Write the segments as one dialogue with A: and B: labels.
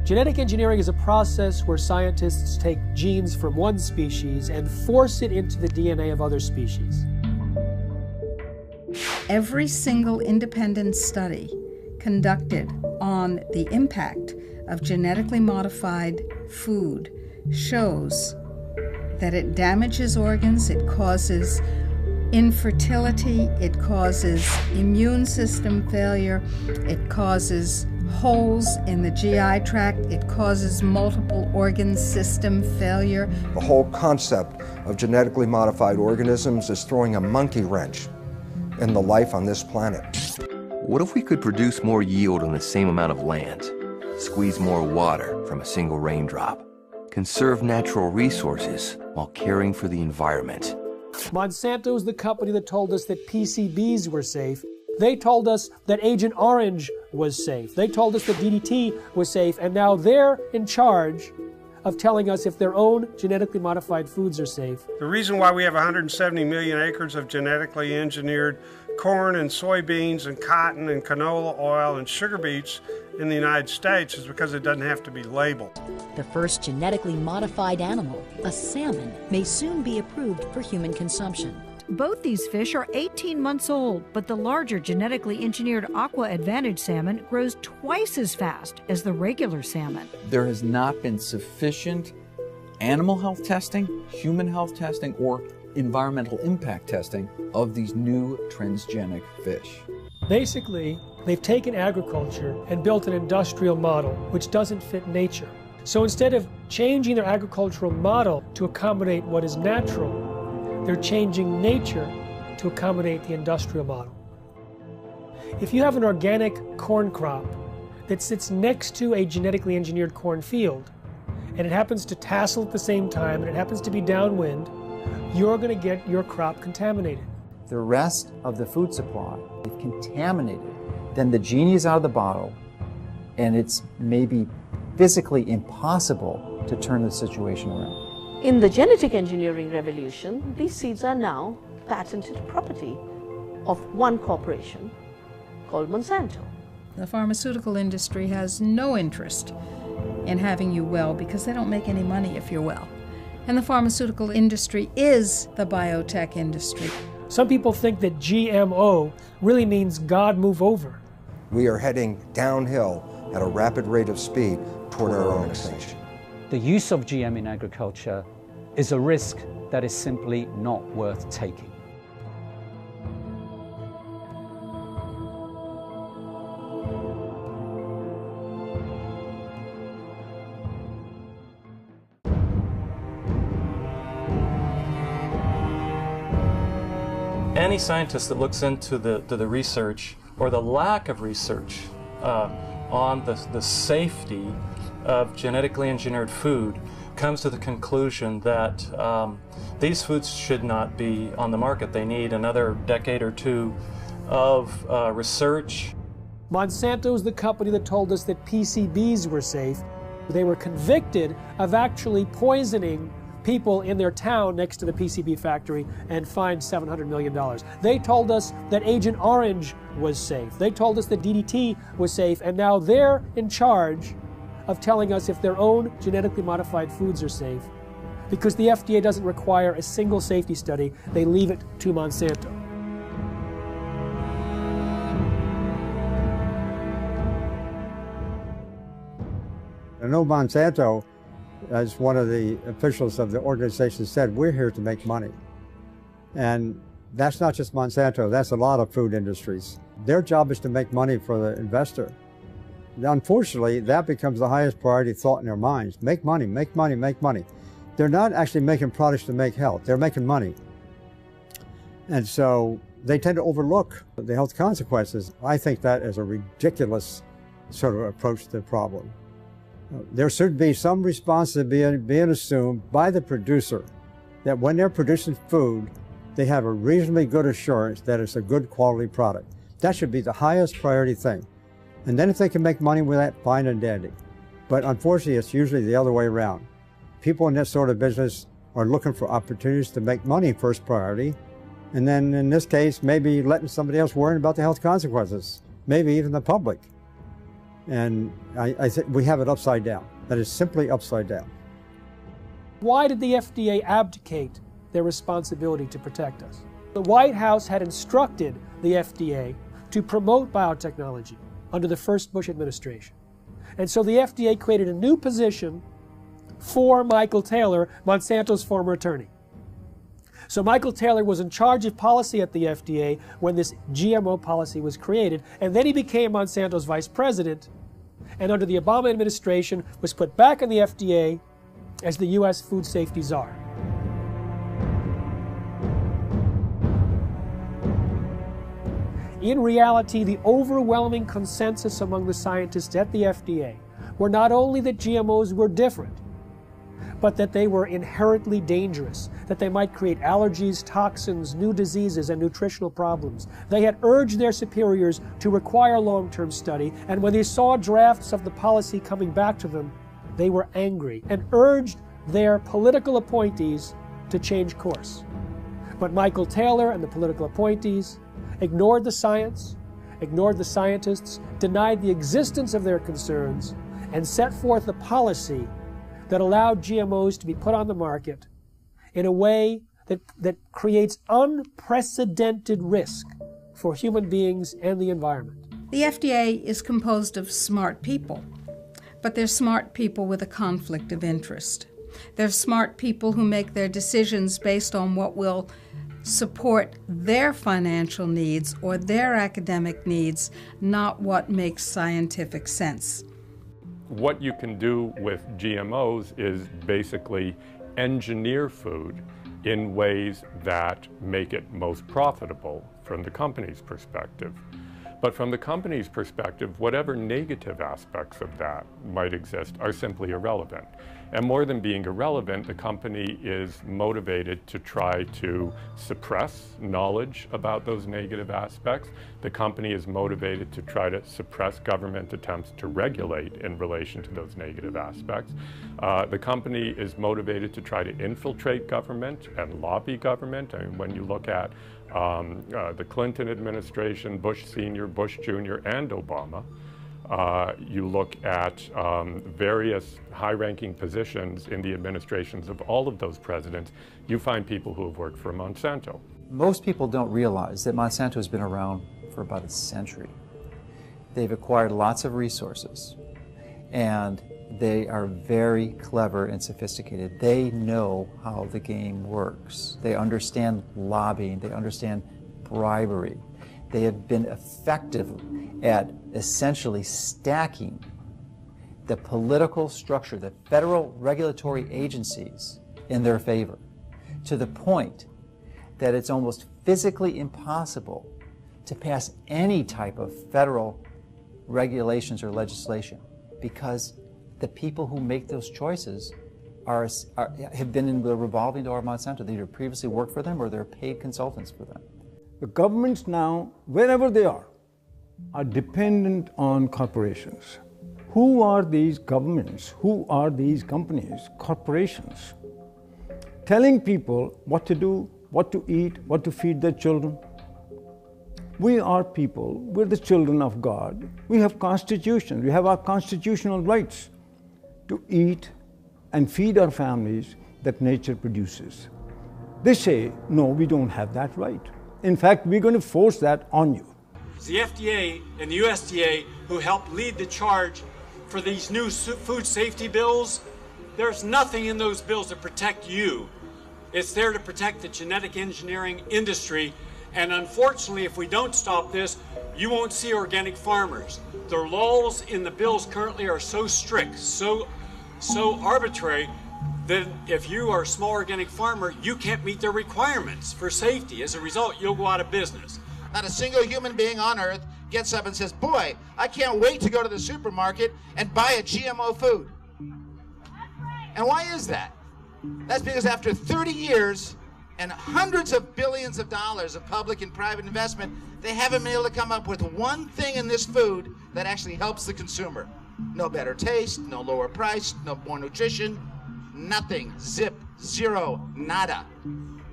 A: Genetic engineering is a process where scientists take genes from one species and force it into the DNA of other species.
B: Every single independent study conducted on the impact of genetically modified food shows that it damages organs, it causes infertility, it causes immune system failure, it causes holes in the GI tract, it causes multiple organ system failure.
C: The whole concept of genetically modified organisms is throwing a monkey wrench in the life on this planet.
D: What if we could produce more yield on the same amount of land, squeeze more water from a single raindrop, conserve natural resources while caring for the environment?
A: Monsanto is the company that told us that PCBs were safe. They told us that Agent Orange was safe. They told us that DDT was safe, and now they're in charge of telling us if their own genetically modified foods are safe.
E: The reason why we have 170 million acres of genetically engineered corn and soybeans and cotton and canola oil and sugar beets in the United States is because it doesn't have to be labeled.
F: The first genetically modified animal, a salmon, may soon be approved for human consumption.
G: Both these fish are 18 months old, but the larger genetically engineered Aqua Advantage salmon grows twice as fast as the regular salmon.
H: There has not been sufficient animal health testing, human health testing, or environmental impact testing of these new transgenic fish.
A: Basically, they've taken agriculture and built an industrial model which doesn't fit nature. So instead of changing their agricultural model to accommodate what is natural, they're changing nature to accommodate the industrial model. If you have an organic corn crop that sits next to a genetically engineered corn field, and it happens to tassel at the same time, and it happens to be downwind, you're going to get your crop contaminated.
I: The rest of the food supply is contaminated. Then the genie is out of the bottle, and it's maybe physically impossible to turn the situation around.
J: In the genetic engineering revolution, these seeds are now patented property of one corporation called Monsanto.
B: The pharmaceutical industry has no interest in having you well because they don't make any money if you're well. And the pharmaceutical industry is the biotech industry.
A: Some people think that GMO really means God move over.
C: We are heading downhill at a rapid rate of speed toward our own extinction.
K: The use of GM in agriculture is a risk that is simply not worth taking.
L: Any scientist that looks into the research or the lack of research on the safety of genetically engineered food comes to the conclusion that these foods should not be on the market. They need another decade or two of research.
A: Monsanto is the company that told us that PCBs were safe. They were convicted of actually poisoning people in their town next to the PCB factory and fined $700 million. They told us that Agent Orange was safe. They told us that DDT was safe, and now they're in charge of telling us if their own genetically modified foods are safe. Because the FDA doesn't require a single safety study, they leave it to Monsanto.
M: I know Monsanto, as one of the officials of the organization said, we're here to make money. And that's not just Monsanto, that's a lot of food industries. Their job is to make money for the investor. Unfortunately, that becomes the highest priority thought in their minds. Make money, make money, make money. They're not actually making products to make health, they're making money. And so they tend to overlook the health consequences. I think that is a ridiculous sort of approach to the problem. There should be some responsibility being assumed by the producer that when they're producing food, they have a reasonably good assurance that it's a good quality product. That should be the highest priority thing. And then if they can make money with that, fine and dandy. But unfortunately, it's usually the other way around. People in this sort of business are looking for opportunities to make money first priority. And then in this case, maybe letting somebody else worry about the health consequences, maybe even the public. And I think we have it upside down. That is simply upside down.
A: Why did the FDA abdicate their responsibility to protect us? The White House had instructed the FDA to promote biotechnology under the first Bush administration. And so the FDA created a new position for Michael Taylor, Monsanto's former attorney. So Michael Taylor was in charge of policy at the FDA when this GMO policy was created, and then he became Monsanto's vice president, and under the Obama administration was put back in the FDA as the U.S. food safety czar. In reality, the overwhelming consensus among the scientists at the FDA were not only that GMOs were different, but that they were inherently dangerous, that they might create allergies, toxins, new diseases, and nutritional problems. They had urged their superiors to require long-term study, and when they saw drafts of the policy coming back to them, they were angry and urged their political appointees to change course. But Michael Taylor and the political appointees ignored the science, ignored the scientists, denied the existence of their concerns, and set forth a policy that allowed GMOs to be put on the market in a way that creates unprecedented risk for human beings and the environment.
B: The FDA is composed of smart people, but they're smart people with a conflict of interest. They're smart people who make their decisions based on what will support their financial needs or their academic needs, not what makes scientific sense.
N: What you can do with GMOs is basically engineer food in ways that make it most profitable from the company's perspective. But from the company's perspective, whatever negative aspects of that might exist are simply irrelevant. And more than being irrelevant, the company is motivated to try to suppress knowledge about those negative aspects. The company is motivated to try to suppress government attempts to regulate in relation to those negative aspects. The company is motivated to try to infiltrate government and lobby government. I mean, when you look at the Clinton administration, Bush Sr., Bush Jr., and Obama, you look at various high-ranking positions in the administrations of all of those presidents, you find people who have worked for Monsanto.
I: Most people don't realize that Monsanto has been around for about a century. They've acquired lots of resources, and they are very clever and sophisticated. They know how the game works. They understand lobbying. They understand bribery. They have been effective at essentially stacking the political structure, the federal regulatory agencies in their favor, to the point that it's almost physically impossible to pass any type of federal regulations or legislation, because the people who make those choices have been in the revolving door of Monsanto. They either previously worked for them or they're paid consultants for them.
O: The governments now, wherever they are dependent on corporations. Who are these governments? Who are these companies? Corporations. Telling people what to do, what to eat, what to feed their children. We are people, we're the children of God. We have constitutions, we have our constitutional rights to eat and feed our families that nature produces. They say, no, we don't have that right. In fact, we're going to force that on you.
P: It's the FDA and the USDA who helped lead the charge for these new food safety bills. There's nothing in those bills to protect you. It's there to protect the genetic engineering industry. And unfortunately, if we don't stop this, you won't see organic farmers. The laws in the bills currently are so strict, so arbitrary, that if you are a small organic farmer, you can't meet their requirements for safety. As a result, you'll go out of business.
Q: Not a single human being on earth gets up and says, boy, I can't wait to go to the supermarket and buy a GMO food. And why is that? That's because after 30 years and hundreds of billions of dollars of public and private investment, they haven't been able to come up with one thing in this food that actually helps the consumer. No better taste, no lower price, no more nutrition, nothing. Zip, Zero. Nada.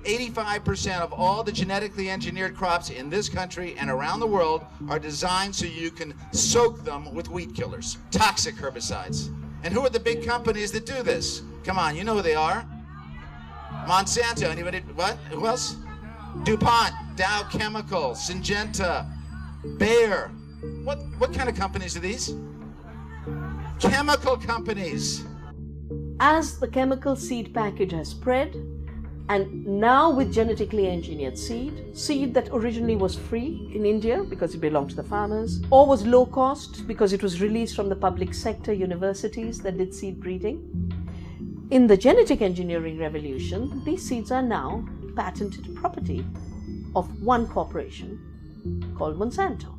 Q: 85% of all the genetically engineered crops in this country and around the world are designed so you can soak them with weed killers, toxic herbicides. And who are the big companies that do this? Come on, you know who they are. Monsanto, anybody, what? Who else? DuPont, Dow Chemical, Syngenta, Bayer. What kind of companies are these? Chemical companies.
J: As the chemical seed package has spread, and now with genetically engineered seed that originally was free in India because it belonged to the farmers, or was low cost because it was released from the public sector universities that did seed breeding. In the genetic engineering revolution, these seeds are now patented property of one corporation called Monsanto.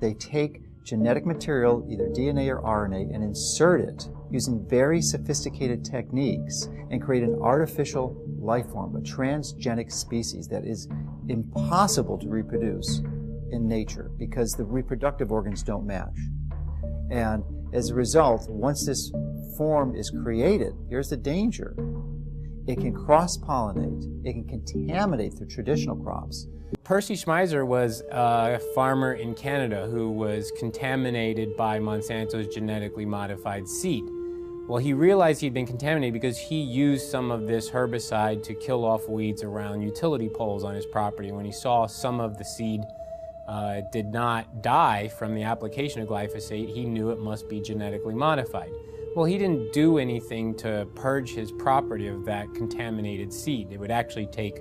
I: They take genetic material, either DNA or RNA, and insert it using very sophisticated techniques and create an artificial life form, a transgenic species that is impossible to reproduce in nature because the reproductive organs don't match. And as a result, once this form is created, here's the danger. It can cross-pollinate, it can contaminate the traditional crops.
R: Percy Schmeiser was a farmer in Canada who was contaminated by Monsanto's genetically modified seed. Well, he realized he'd been contaminated because he used some of this herbicide to kill off weeds around utility poles on his property. When he saw some of the seed did not die from the application of glyphosate, he knew it must be genetically modified. Well, he didn't do anything to purge his property of that contaminated seed. It would actually take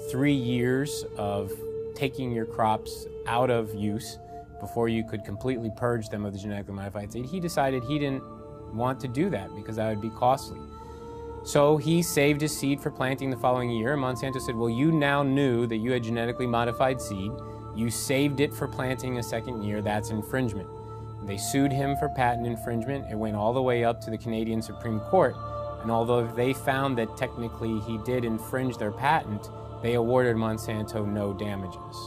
R: 3 years of taking your crops out of use before you could completely purge them of the genetically modified seed. He decided he didn't want to do that because that would be costly. So he saved his seed for planting the following year, and Monsanto said, well, you now knew that you had genetically modified seed. You saved it for planting a second year. That's infringement. They sued him for patent infringement. It went all the way up to the Canadian Supreme Court. And although they found that technically he did infringe their patent, they awarded Monsanto no damages.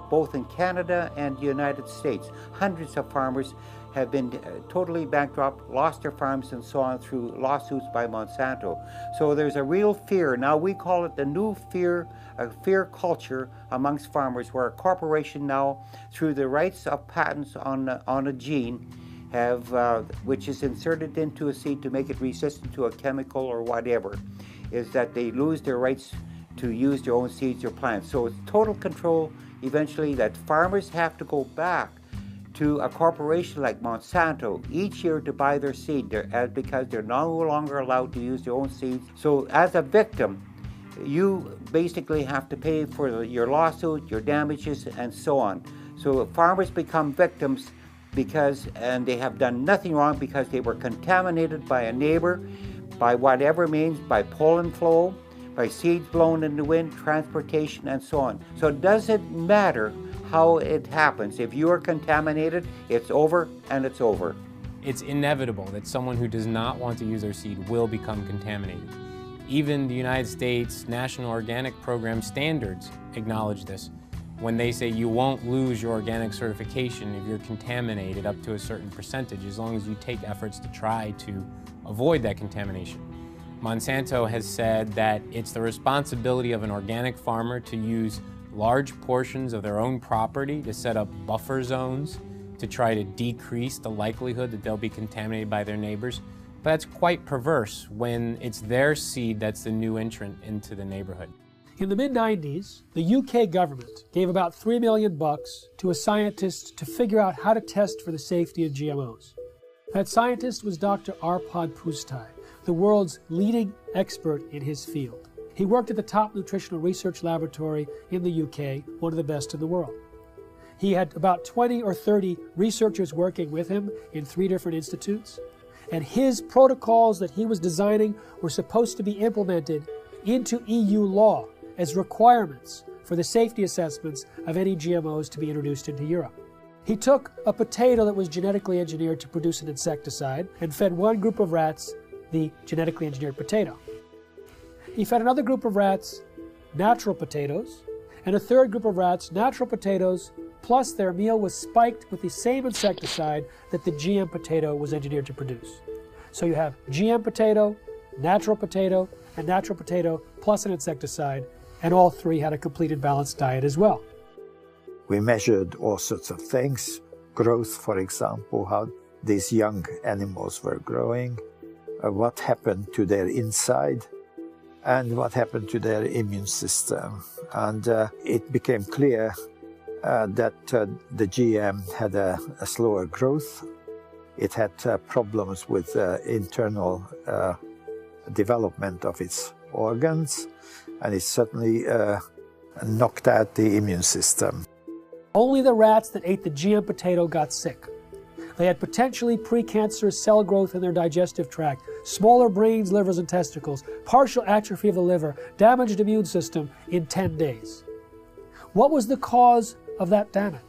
S: Both in Canada and the United States, hundreds of farmers have been totally bankrupt, lost their farms and so on through lawsuits by Monsanto. So there's a real fear. Now we call it the new fear, a fear culture amongst farmers, where a corporation now, through the rights of patents on a gene, have which is inserted into a seed to make it resistant to a chemical or whatever, is that they lose their rights to use their own seeds or plants. So it's total control eventually that farmers have to go back to a corporation like Monsanto each year to buy their seed because they're no longer allowed to use their own seeds. So as a victim, you basically have to pay for your lawsuit, your damages, and so on. So farmers become victims and they have done nothing wrong because they were contaminated by a neighbor, by whatever means, by pollen flow, by seeds blown in the wind, transportation, and so on. So it doesn't matter how it happens. If you are contaminated, it's over and it's over.
R: It's inevitable that someone who does not want to use their seed will become contaminated. Even the United States National Organic Program standards acknowledge this when they say you won't lose your organic certification if you're contaminated up to a certain percentage, as long as you take efforts to try to avoid that contamination. Monsanto has said that it's the responsibility of an organic farmer to use large portions of their own property to set up buffer zones to try to decrease the likelihood that they'll be contaminated by their neighbors. But that's quite perverse when it's their seed that's the new entrant into the neighborhood.
A: In the mid-90s, the UK government gave about $3 million to a scientist to figure out how to test for the safety of GMOs. That scientist was Dr. Arpad Pusztai, the world's leading expert in his field. He worked at the top nutritional research laboratory in the UK, one of the best in the world. He had about 20 or 30 researchers working with him in 3 different institutes, and his protocols that he was designing were supposed to be implemented into EU law as requirements for the safety assessments of any GMOs to be introduced into Europe. He took a potato that was genetically engineered to produce an insecticide and fed one group of rats the genetically engineered potato. He fed another group of rats natural potatoes, and a third group of rats natural potatoes, plus their meal was spiked with the same insecticide that the GM potato was engineered to produce. So you have GM potato, a natural potato plus an insecticide, and all three had a complete and balanced diet as well.
T: We measured all sorts of things, growth, for example, how these young animals were growing, what happened to their inside, and what happened to their immune system. And it became clear that the GM had a slower growth. It had problems with internal development of its organs, and it certainly knocked out the immune system.
A: Only the rats that ate the GM potato got sick. They had potentially precancerous cell growth in their digestive tract, smaller brains, livers, and testicles, partial atrophy of the liver, damaged immune system in 10 days. What was the cause of that damage?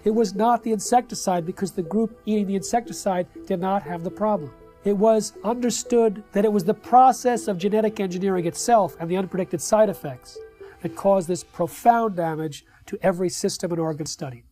A: It was not the insecticide, because the group eating the insecticide did not have the problem. It was understood that it was the process of genetic engineering itself and the unpredicted side effects that caused this profound damage to every system and organ studied.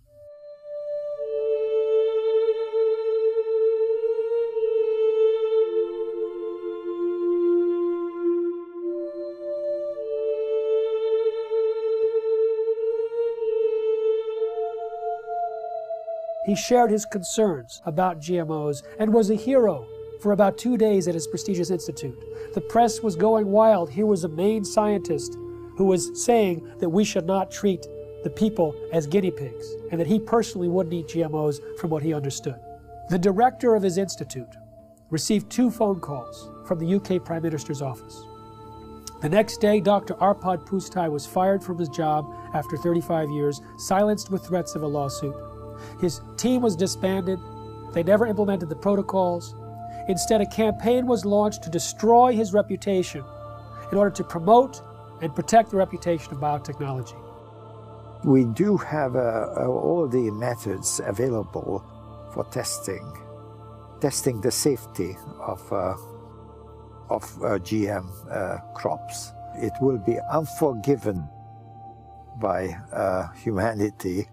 A: He shared his concerns about GMOs and was a hero for about 2 days at his prestigious institute. The press was going wild. Here was a main scientist who was saying that we should not treat the people as guinea pigs, and that he personally wouldn't eat GMOs from what he understood. The director of his institute received 2 phone calls from the UK Prime Minister's office. The next day, Dr. Arpad Pustai was fired from his job after 35 years, silenced with threats of a lawsuit. His team was disbanded. They never implemented the protocols. Instead, a campaign was launched to destroy his reputation in order to promote and protect the reputation of biotechnology.
T: We do have all the methods available for testing the safety of GM crops. It will be unforgiven by humanity.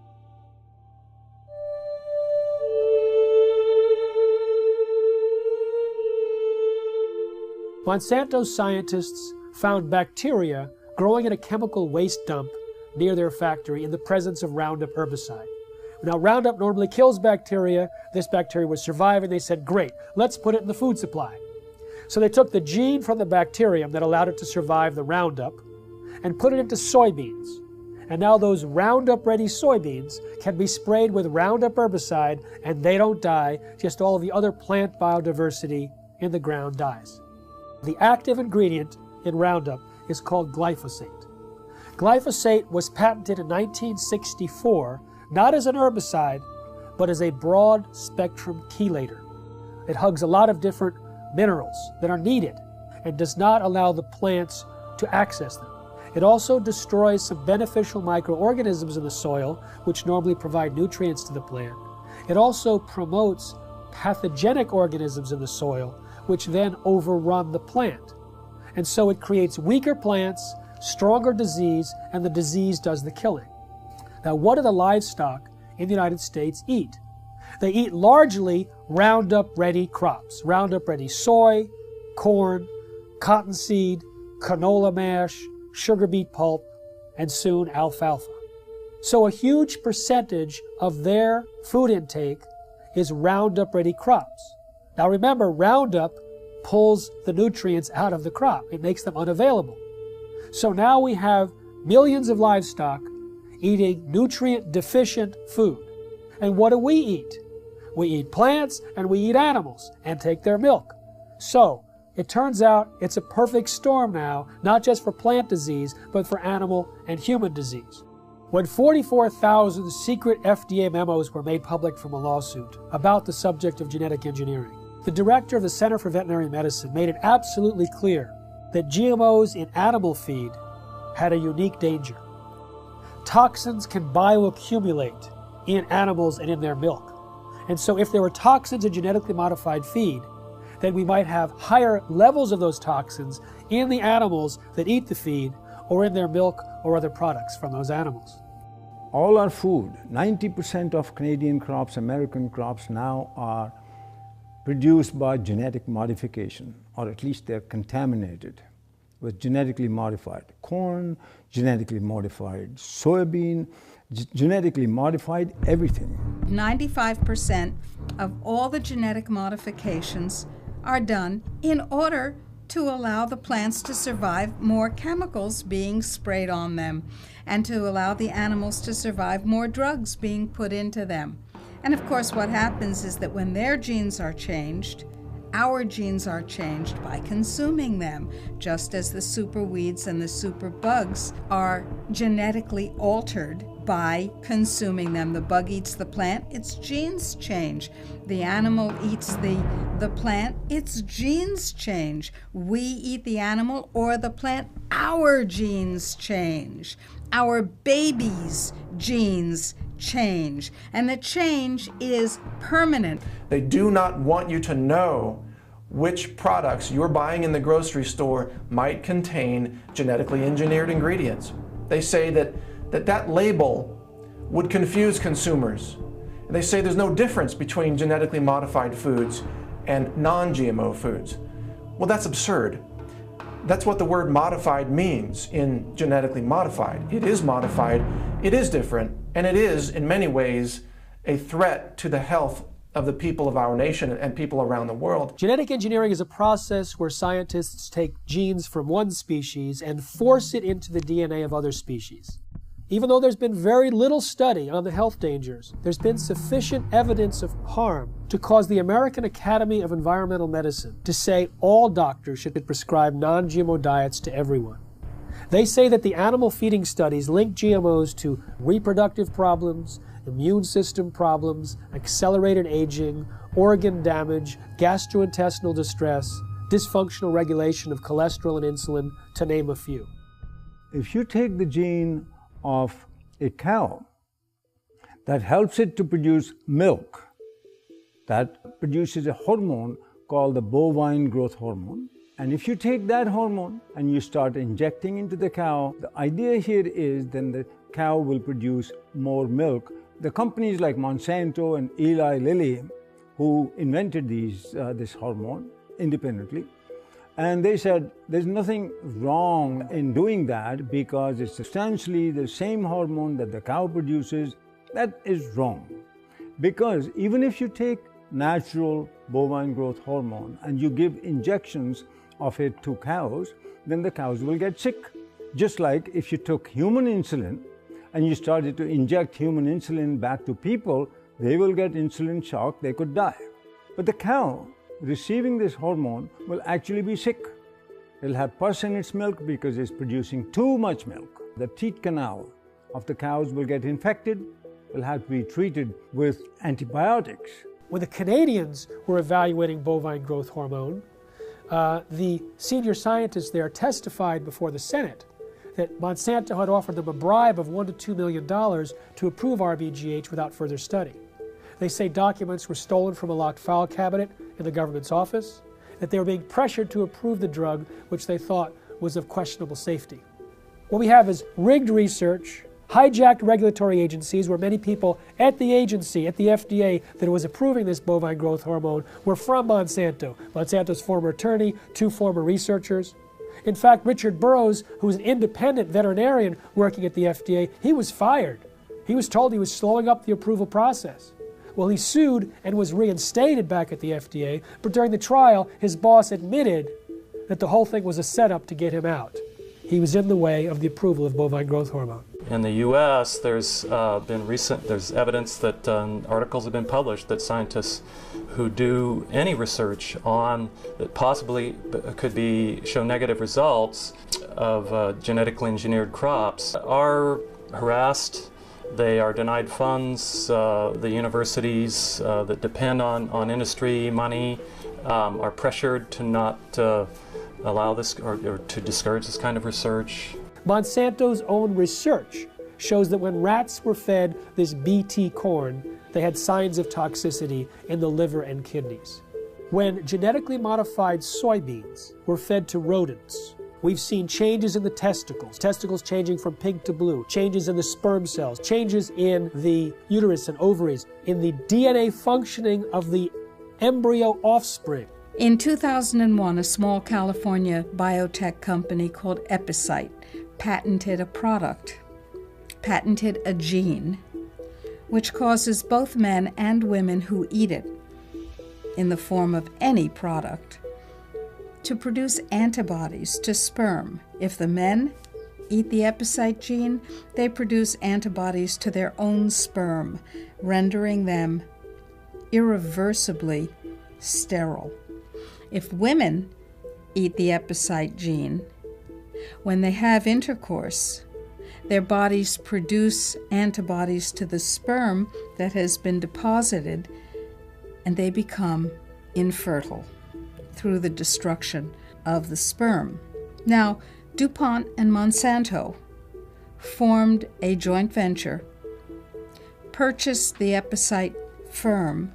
A: Monsanto's scientists found bacteria growing in a chemical waste dump near their factory in the presence of Roundup herbicide. Now, Roundup normally kills bacteria. This bacteria was surviving. They said, great, let's put it in the food supply. So they took the gene from the bacterium that allowed it to survive the Roundup and put it into soybeans. And now those Roundup-ready soybeans can be sprayed with Roundup herbicide, and they don't die, just all of the other plant biodiversity in the ground dies. The active ingredient in Roundup is called glyphosate. Glyphosate was patented in 1964, not as an herbicide, but as a broad-spectrum chelator. It hugs a lot of different minerals that are needed and does not allow the plants to access them. It also destroys some beneficial microorganisms in the soil, which normally provide nutrients to the plant. It also promotes pathogenic organisms in the soil, which then overrun the plant. And so it creates weaker plants, stronger disease, and the disease does the killing. Now, what do the livestock in the United States eat? They eat largely Roundup-ready crops. Roundup-ready soy, corn, cottonseed, canola mash, sugar beet pulp, and soon alfalfa. So a huge percentage of their food intake is Roundup-ready crops. Now remember, Roundup pulls the nutrients out of the crop. It makes them unavailable. So now we have millions of livestock eating nutrient-deficient food. And what do we eat? We eat plants and we eat animals and take their milk. So it turns out it's a perfect storm now, not just for plant disease, but for animal and human disease. When 44,000 secret FDA memos were made public from a lawsuit about the subject of genetic engineering, the director of the Center for Veterinary Medicine made it absolutely clear that GMOs in animal feed had a unique danger. Toxins can bioaccumulate in animals and in their milk. And so if there were toxins in genetically modified feed, then we might have higher levels of those toxins in the animals that eat the feed or in their milk or other products from those animals.
O: All our food, 90% of Canadian crops, American crops now are produced by genetic modification, or at least they're contaminated. with genetically modified corn, genetically modified soybean, genetically modified everything.
B: 95% of all the genetic modifications are done in order to allow the plants to survive more chemicals being sprayed on them and to allow the animals to survive more drugs being put into them. And of course, what happens is that when their genes are changed, our genes are changed by consuming them, just as the super weeds and the super bugs are genetically altered by consuming them. The bug eats the plant, its genes change. The animal eats the plant, its genes change. We eat the animal or the plant, our genes change. Our babies' genes change, and the change is permanent.
U: They do not want you to know which products you're buying in the grocery store might contain genetically engineered ingredients. They say that label would confuse consumers. They say there's no difference between genetically modified foods and non-GMO foods. Well, that's absurd. That's what the word modified means in genetically modified. It is modified, it is different, and it is, in many ways, a threat to the health of the people of our nation and people around the world.
A: Genetic engineering is a process where scientists take genes from one species and force it into the DNA of other species. Even though there's been very little study on the health dangers, there's been sufficient evidence of harm to cause the American Academy of Environmental Medicine to say all doctors should prescribe non-GMO diets to everyone. They say that the animal feeding studies link GMOs to reproductive problems, immune system problems, accelerated aging, organ damage, gastrointestinal distress, dysfunctional regulation of cholesterol and insulin, to name a few.
O: If you take the gene of a cow that helps it to produce milk, that produces a hormone called the bovine growth hormone, and if you take that hormone and you start injecting into the cow, the idea here is then the cow will produce more milk. The companies like Monsanto and Eli Lilly, who invented this hormone independently, and they said there's nothing wrong in doing that because it's substantially the same hormone that the cow produces. That is wrong. Because even if you take natural bovine growth hormone and you give injections of it to cows, then the cows will get sick. Just like if you took human insulin and you started to inject human insulin back to people, they will get insulin shock, they could die. But the cow receiving this hormone will actually be sick. It'll have pus in its milk because it's producing too much milk. The teat canal of the cows will get infected, will have to be treated with antibiotics.
A: When the Canadians were evaluating bovine growth hormone, the senior scientists there testified before the Senate that Monsanto had offered them a bribe of $1 to $2 million to approve RBGH without further study. They say documents were stolen from a locked file cabinet in the government's office, that they were being pressured to approve the drug, which they thought was of questionable safety. What we have is rigged research, hijacked regulatory agencies where many people at the agency, at the FDA, that was approving this bovine growth hormone were from Monsanto. Monsanto's former attorney, 2 former researchers. In fact, Richard Burroughs, who was an independent veterinarian working at the FDA, he was fired. He was told he was slowing up the approval process. Well, he sued and was reinstated back at the FDA, but during the trial, his boss admitted that the whole thing was a setup to get him out. He was in the way of the approval of bovine growth hormone.
L: In the U.S., there's evidence that articles have been published that scientists who do any research on that possibly could show negative results of genetically engineered crops are harassed. They are denied funds. The universities that depend on industry money are pressured to not allow this or to discourage this kind of research.
A: Monsanto's own research shows that when rats were fed this BT corn, they had signs of toxicity in the liver and kidneys. When genetically modified soybeans were fed to rodents, we've seen changes in the testicles changing from pink to blue, changes in the sperm cells, changes in the uterus and ovaries, in the DNA functioning of the embryo offspring.
B: In 2001, a small California biotech company called Epicite patented a gene, which causes both men and women who eat it, in the form of any product, to produce antibodies to sperm. If the men eat the Epicite gene, they produce antibodies to their own sperm, rendering them irreversibly sterile. If women eat the Epicite gene, when they have intercourse, their bodies produce antibodies to the sperm that has been deposited, and they become infertile through the destruction of the sperm. Now, DuPont and Monsanto formed a joint venture, purchased the Epicite firm,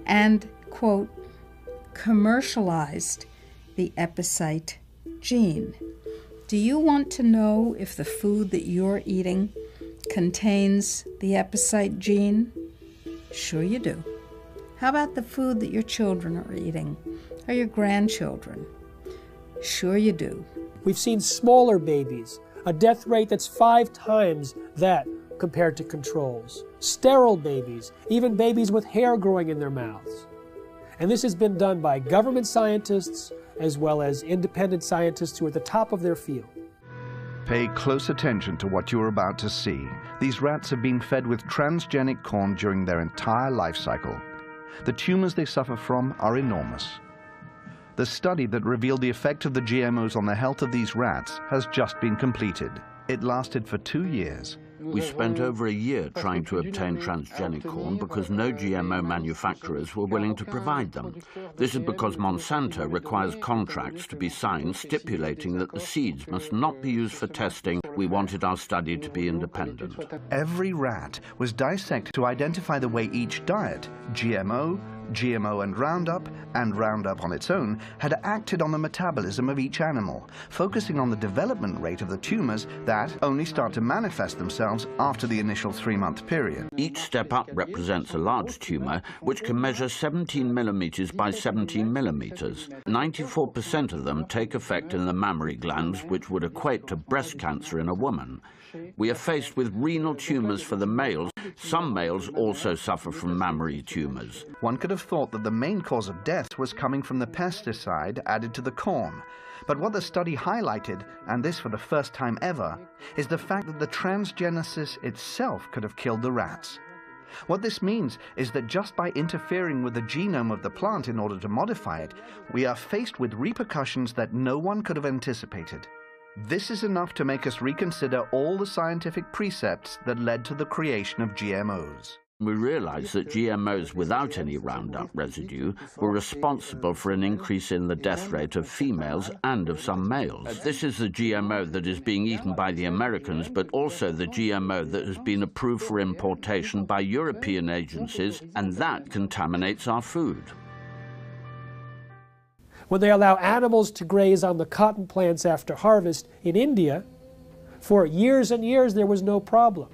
B: and, quote, commercialized the Epicite gene. Do you want to know if the food that you're eating contains the Epicite gene? Sure you do. How about the food that your children are eating, or your grandchildren? Sure you do.
A: We've seen smaller babies, a death rate that's 5 times that compared to controls. Sterile babies, even babies with hair growing in their mouths. And this has been done by government scientists as well as independent scientists who are at the top of their field.
D: Pay close attention to what you're about to see. These rats have been fed with transgenic corn during their entire life cycle. The tumors they suffer from are enormous. The study that revealed the effect of the GMOs on the health of these rats has just been completed. It lasted for 2 years.
V: We spent over a year trying to obtain transgenic corn because no GMO manufacturers were willing to provide them. This is because Monsanto requires contracts to be signed stipulating that the seeds must not be used for testing. We wanted our study to be independent.
D: Every rat was dissected to identify the way each diet, GMO and Roundup on its own, had acted on the metabolism of each animal, focusing on the development rate of the tumors that only start to manifest themselves after the initial 3-month period.
V: Each step up represents a large tumor, which can measure 17 millimeters by 17 millimeters. 94% of them take effect in the mammary glands, which would equate to breast cancer in a woman. We are faced with renal tumors for the males. Some males also suffer from mammary tumors.
D: One could have thought that the main cause of death was coming from the pesticide added to the corn. But what the study highlighted, and this for the first time ever, is the fact that the transgenesis itself could have killed the rats. What this means is that just by interfering with the genome of the plant in order to modify it, we are faced with repercussions that no one could have anticipated. This is enough to make us reconsider all the scientific precepts that led to the creation of GMOs.
V: We realized that GMOs without any Roundup residue were responsible for an increase in the death rate of females and of some males. This is the GMO that is being eaten by the Americans, but also the GMO that has been approved for importation by European agencies, and that contaminates our food.
A: When they allow animals to graze on the cotton plants after harvest in India, for years and years there was no problem.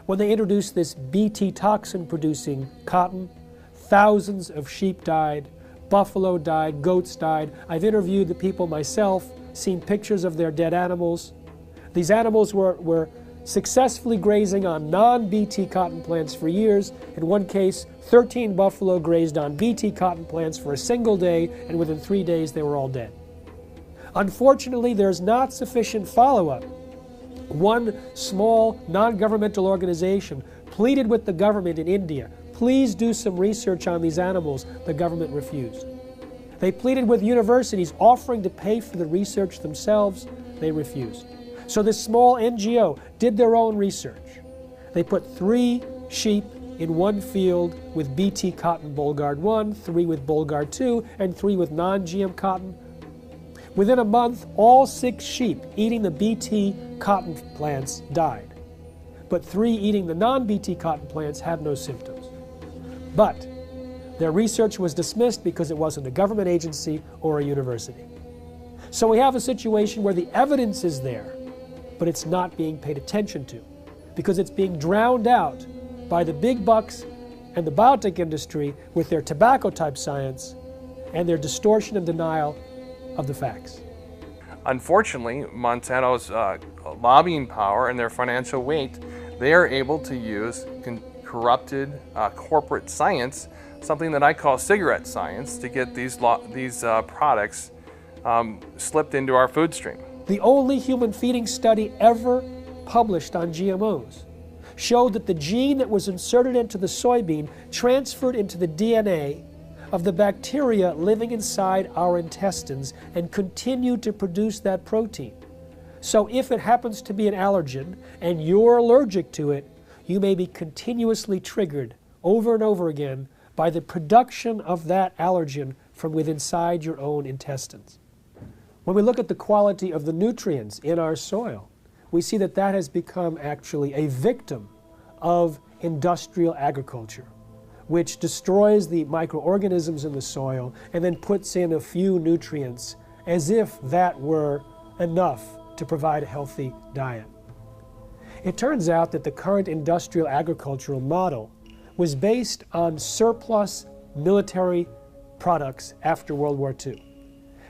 A: When they introduced this Bt toxin-producing cotton, thousands of sheep died, buffalo died, goats died. I've interviewed the people myself, seen pictures of their dead animals. These animals were successfully grazing on non-Bt cotton plants for years. In one case, 13 buffalo grazed on Bt cotton plants for a single day, and within 3 days they were all dead. Unfortunately, there's not sufficient follow-up. One small non-governmental organization pleaded with the government in India, please do some research on these animals. The government refused. They pleaded with universities offering to pay for the research themselves. They refused. So this small NGO did their own research. They put 3 sheep in one field with Bt cotton Bollgard 1, 3 with Bollgard 2, and 3 with non-GM cotton. Within a month, all 6 sheep eating the Bt cotton plants died. But 3 eating the non-Bt cotton plants had no symptoms. But their research was dismissed because it wasn't a government agency or a university. So we have a situation where the evidence is there, but it's not being paid attention to because it's being drowned out by the big bucks and the biotech industry with their tobacco-type science and their distortion and denial of the facts.
E: Unfortunately, Monsanto's lobbying power and their financial weight, they are able to use corrupted corporate science, something that I call cigarette science, to get these products slipped into our food stream.
A: The only human feeding study ever published on GMOs showed that the gene that was inserted into the soybean transferred into the DNA of the bacteria living inside our intestines and continued to produce that protein. So if it happens to be an allergen and you're allergic to it, you may be continuously triggered over and over again by the production of that allergen from within inside your own intestines. When we look at the quality of the nutrients in our soil, we see that that has become actually a victim of industrial agriculture, which destroys the microorganisms in the soil and then puts in a few nutrients as if that were enough to provide a healthy diet. It turns out that the current industrial agricultural model was based on surplus military products after World War II.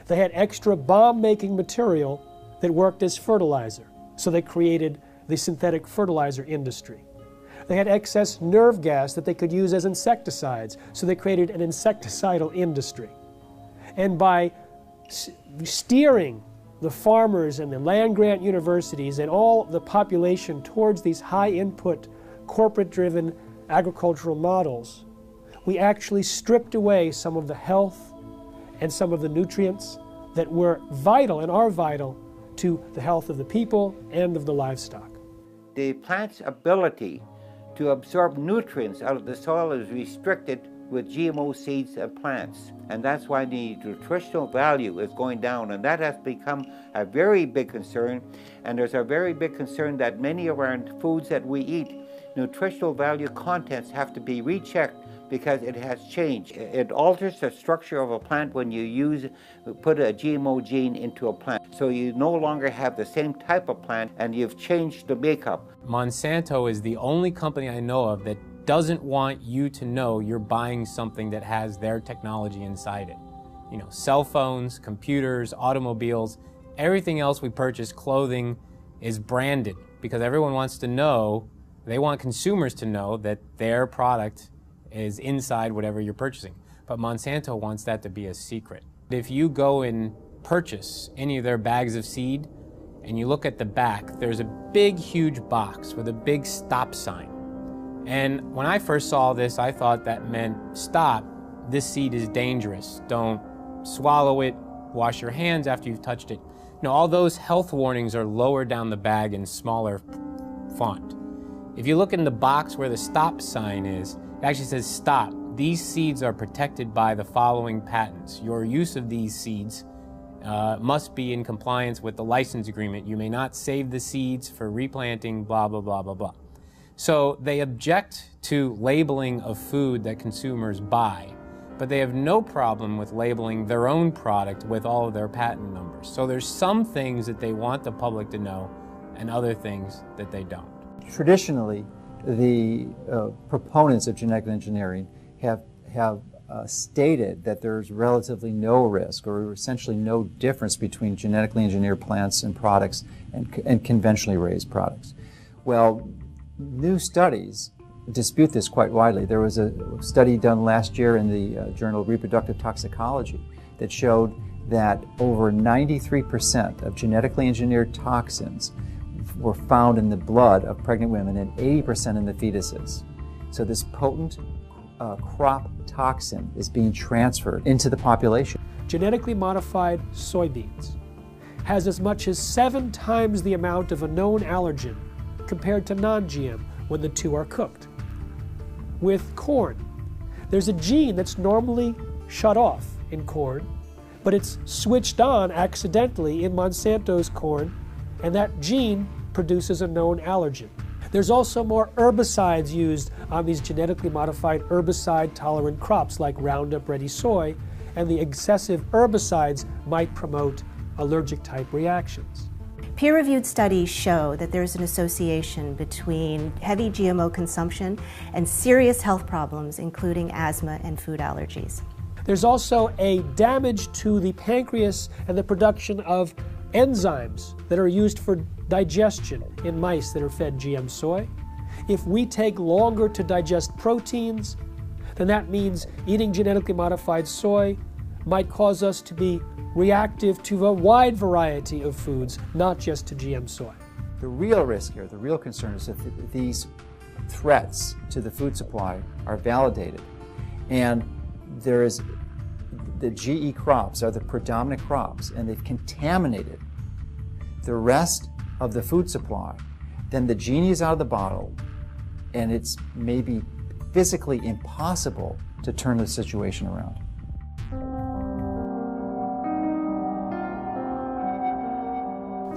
A: They had extra bomb-making material that worked as fertilizer, so they created the synthetic fertilizer industry. They had excess nerve gas that they could use as insecticides, so they created an insecticidal industry. And by steering the farmers and the land-grant universities and all the population towards these high-input, corporate-driven agricultural models, we actually stripped away some of the health and some of the nutrients that were vital and are vital to the health of the people and of the livestock.
S: The plant's ability to absorb nutrients out of the soil is restricted with GMO seeds and plants. And that's why the nutritional value is going down. And that has become a very big concern. And there's a very big concern that many of our foods that we eat, nutritional value contents have to be rechecked because it has changed. It alters the structure of a plant when you put a GMO gene into a plant. So you no longer have the same type of plant and you've changed the makeup.
R: Monsanto is the only company I know of that doesn't want you to know you're buying something that has their technology inside it. You know, cell phones, computers, automobiles, everything else we purchase, clothing, is branded because everyone wants to know, they want consumers to know that their product is inside whatever you're purchasing. But Monsanto wants that to be a secret. If you go and purchase any of their bags of seed and you look at the back, there's a big, huge box with a big stop sign. And when I first saw this, I thought that meant stop, this seed is dangerous. Don't swallow it, wash your hands after you've touched it. You know, all those health warnings are lower down the bag in smaller font. If you look in the box where the stop sign is, it actually says stop. These seeds are protected by the following patents. Your use of these seeds must be in compliance with the license agreement. You may not save the seeds for replanting, blah, blah, blah, blah, blah. So they object to labeling of food that consumers buy, but they have no problem with labeling their own product with all of their patent numbers. So there's some things that they want the public to know and other things that they don't.
I: Traditionally, the proponents of genetic engineering have stated that there's relatively no risk or essentially no difference between genetically engineered plants and products and conventionally raised products. Well, new studies dispute this quite widely. There was a study done last year in the Journal of Reproductive Toxicology that showed that over 93% of genetically engineered toxins were found in the blood of pregnant women and 80% in the fetuses. So this potent crop toxin is being transferred into the population.
A: Genetically modified soybeans has as much as 7 times the amount of a known allergen compared to non-GM when the two are cooked. With corn, there's a gene that's normally shut off in corn, but it's switched on accidentally in Monsanto's corn, and that gene produces a known allergen. There's also more herbicides used on these genetically modified herbicide-tolerant crops like Roundup Ready soy, and the excessive herbicides might promote allergic-type reactions.
F: Peer-reviewed studies show that there's an association between heavy GMO consumption and serious health problems, including asthma and food allergies.
A: There's also a damage to the pancreas and the production of enzymes that are used for digestion in mice that are fed GM soy. If we take longer to digest proteins, then that means eating genetically modified soy might cause us to be reactive to a wide variety of foods, not just to GM soy.
I: The real risk here, the real concern is that these threats to the food supply are validated, and there is the GE crops are the predominant crops, and they've contaminated the rest of the food supply. Then the genie is out of the bottle, and it's maybe physically impossible to turn the situation around.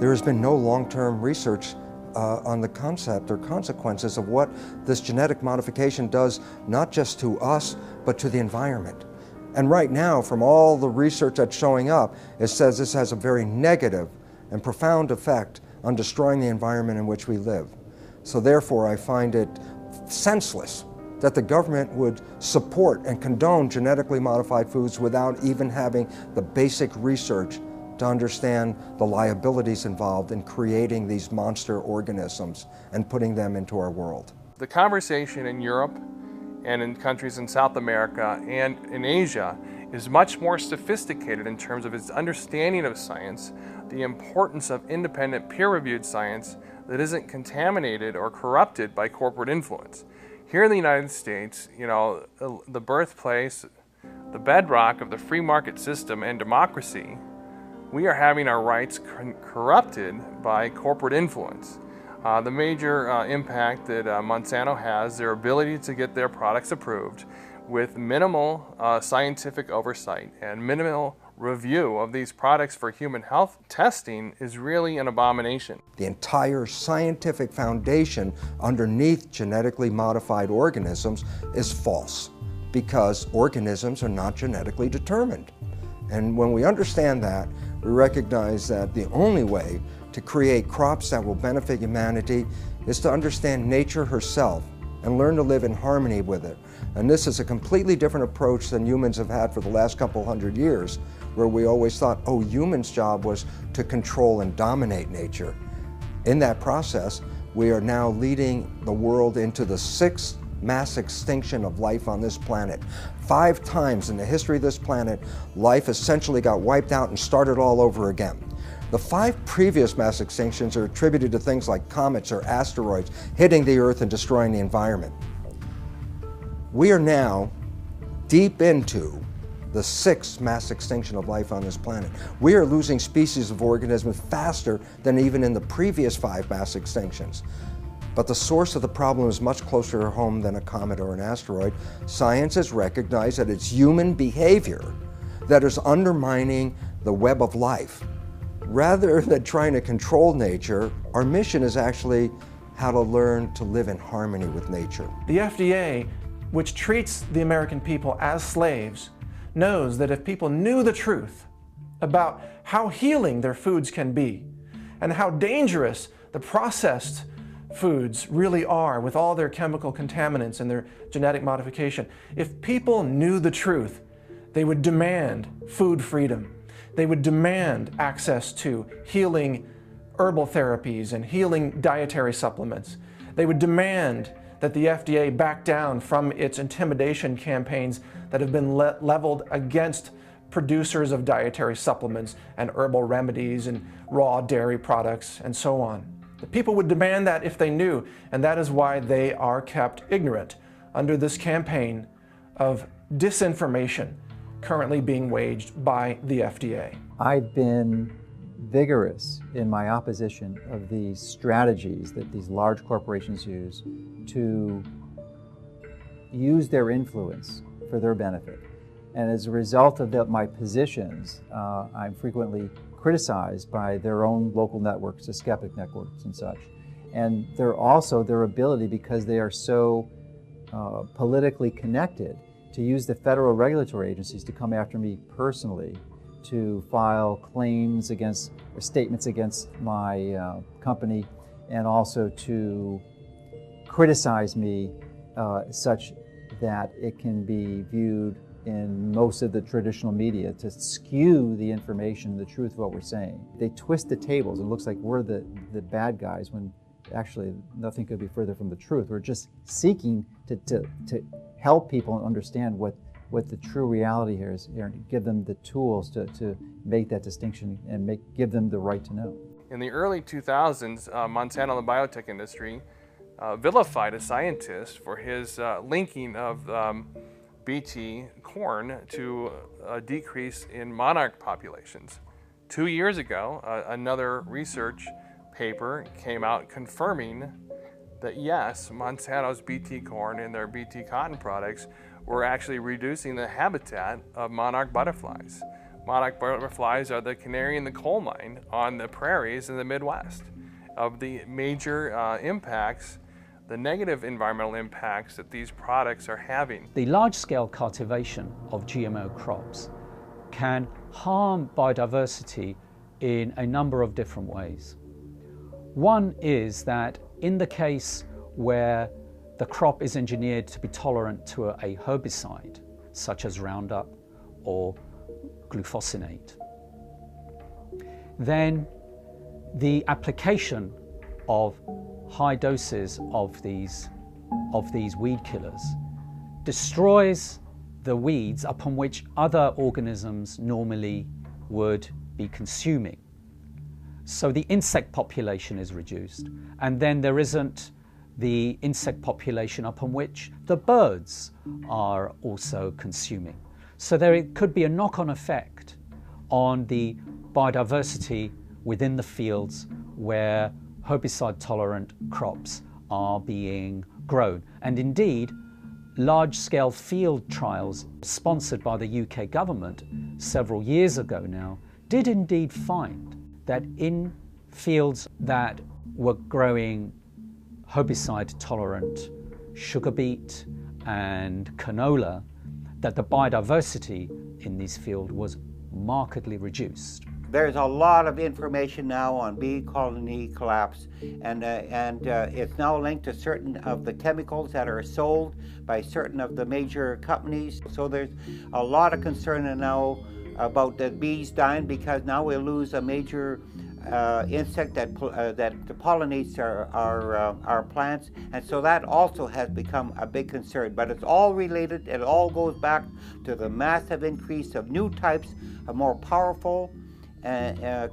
C: There has been no long-term research on the concept or consequences of what this genetic modification does, not just to us, but to the environment. And right now, from all the research that's showing up, it says this has a very negative and profound effect on destroying the environment in which we live. So therefore, I find it senseless that the government would support and condone genetically modified foods without even having the basic research to understand the liabilities involved in creating these monster organisms and putting them into our world.
E: The conversation in Europe and in countries in South America and in Asia is much more sophisticated in terms of its understanding of science, the importance of independent peer-reviewed science that isn't contaminated or corrupted by corporate influence. Here in the United States, you know, the birthplace, the bedrock of the free market system and democracy, we are having our rights corrupted by corporate influence. The major impact that Monsanto has, their ability to get their products approved with minimal scientific oversight and minimal review of these products for human health testing, is really an abomination.
C: The entire scientific foundation underneath genetically modified organisms is false, because organisms are not genetically determined. And when we understand that, we recognize that the only way to create crops that will benefit humanity is to understand nature herself and learn to live in harmony with it. And this is a completely different approach than humans have had for the last couple hundred years, where we always thought, oh, humans' job was to control and dominate nature. In that process, we are now leading the world into the 6th mass extinction of life on this planet. 5 times in the history of this planet, life essentially got wiped out and started all over again. The 5 previous mass extinctions are attributed to things like comets or asteroids hitting the Earth and destroying the environment. We are now deep into the 6th mass extinction of life on this planet. We are losing species of organisms faster than even in the previous 5 mass extinctions. But the source of the problem is much closer to home than a comet or an asteroid. Science has recognized that it's human behavior that is undermining the web of life. Rather than trying to control nature, our mission is actually how to learn to live in harmony with nature.
U: The FDA, which treats the American people as slaves, knows that if people knew the truth about how healing their foods can be and how dangerous the processed foods really are with all their chemical contaminants and their genetic modification, if people knew the truth, they would demand food freedom. They would demand access to healing herbal therapies and healing dietary supplements. They would demand that the FDA back down from its intimidation campaigns that have been leveled against producers of dietary supplements and herbal remedies and raw dairy products and so on. The people would demand that if they knew, and that is why they are kept ignorant under this campaign of disinformation currently being waged by the FDA.
I: I've been vigorous in my opposition of these strategies that these large corporations use to use their influence for their benefit. And as a result of my positions, I'm frequently criticized by their own local networks, the skeptic networks and such. And they're also their ability, because they are so politically connected, to use the federal regulatory agencies to come after me personally, to file claims against, or statements against my company, and also to criticize me such that it can be viewed in most of the traditional media to skew the information, the truth of what we're saying. They twist the tables. It looks like we're the bad guys when actually nothing could be further from the truth. We're just seeking to help people understand what the true reality here is, and give them the tools to make that distinction and give them the right to know.
E: In the early 2000s, Monsanto and the biotech industry vilified a scientist for his linking of BT corn to a decrease in monarch populations. 2 years ago, another research paper came out confirming that yes, Monsanto's BT corn and their BT cotton products were actually reducing the habitat of monarch butterflies. Monarch butterflies are the canary in the coal mine on the prairies in the Midwest. Of the major impacts, the negative environmental impacts that these products are having.
K: The large-scale cultivation of GMO crops can harm biodiversity in a number of different ways. One is that in the case where the crop is engineered to be tolerant to a herbicide, such as Roundup or glufosinate, then the application of high doses of these weed killers destroys the weeds upon which other organisms normally would be consuming. So the insect population is reduced, and then there isn't the insect population upon which the birds are also consuming. So there could be a knock-on effect on the biodiversity within the fields where herbicide-tolerant crops are being grown. And indeed, large-scale field trials sponsored by the UK government several years ago now did indeed find that in fields that were growing herbicide-tolerant sugar beet and canola, that the biodiversity in these fields was markedly reduced.
S: There's a lot of information now on bee colony collapse, and it's now linked to certain of the chemicals that are sold by certain of the major companies. So there's a lot of concern now about the bees dying, because now we'll lose a major insect that pollinates our plants, and so that also has become a big concern. But it's all related. It all goes back to the massive increase of new types of more powerful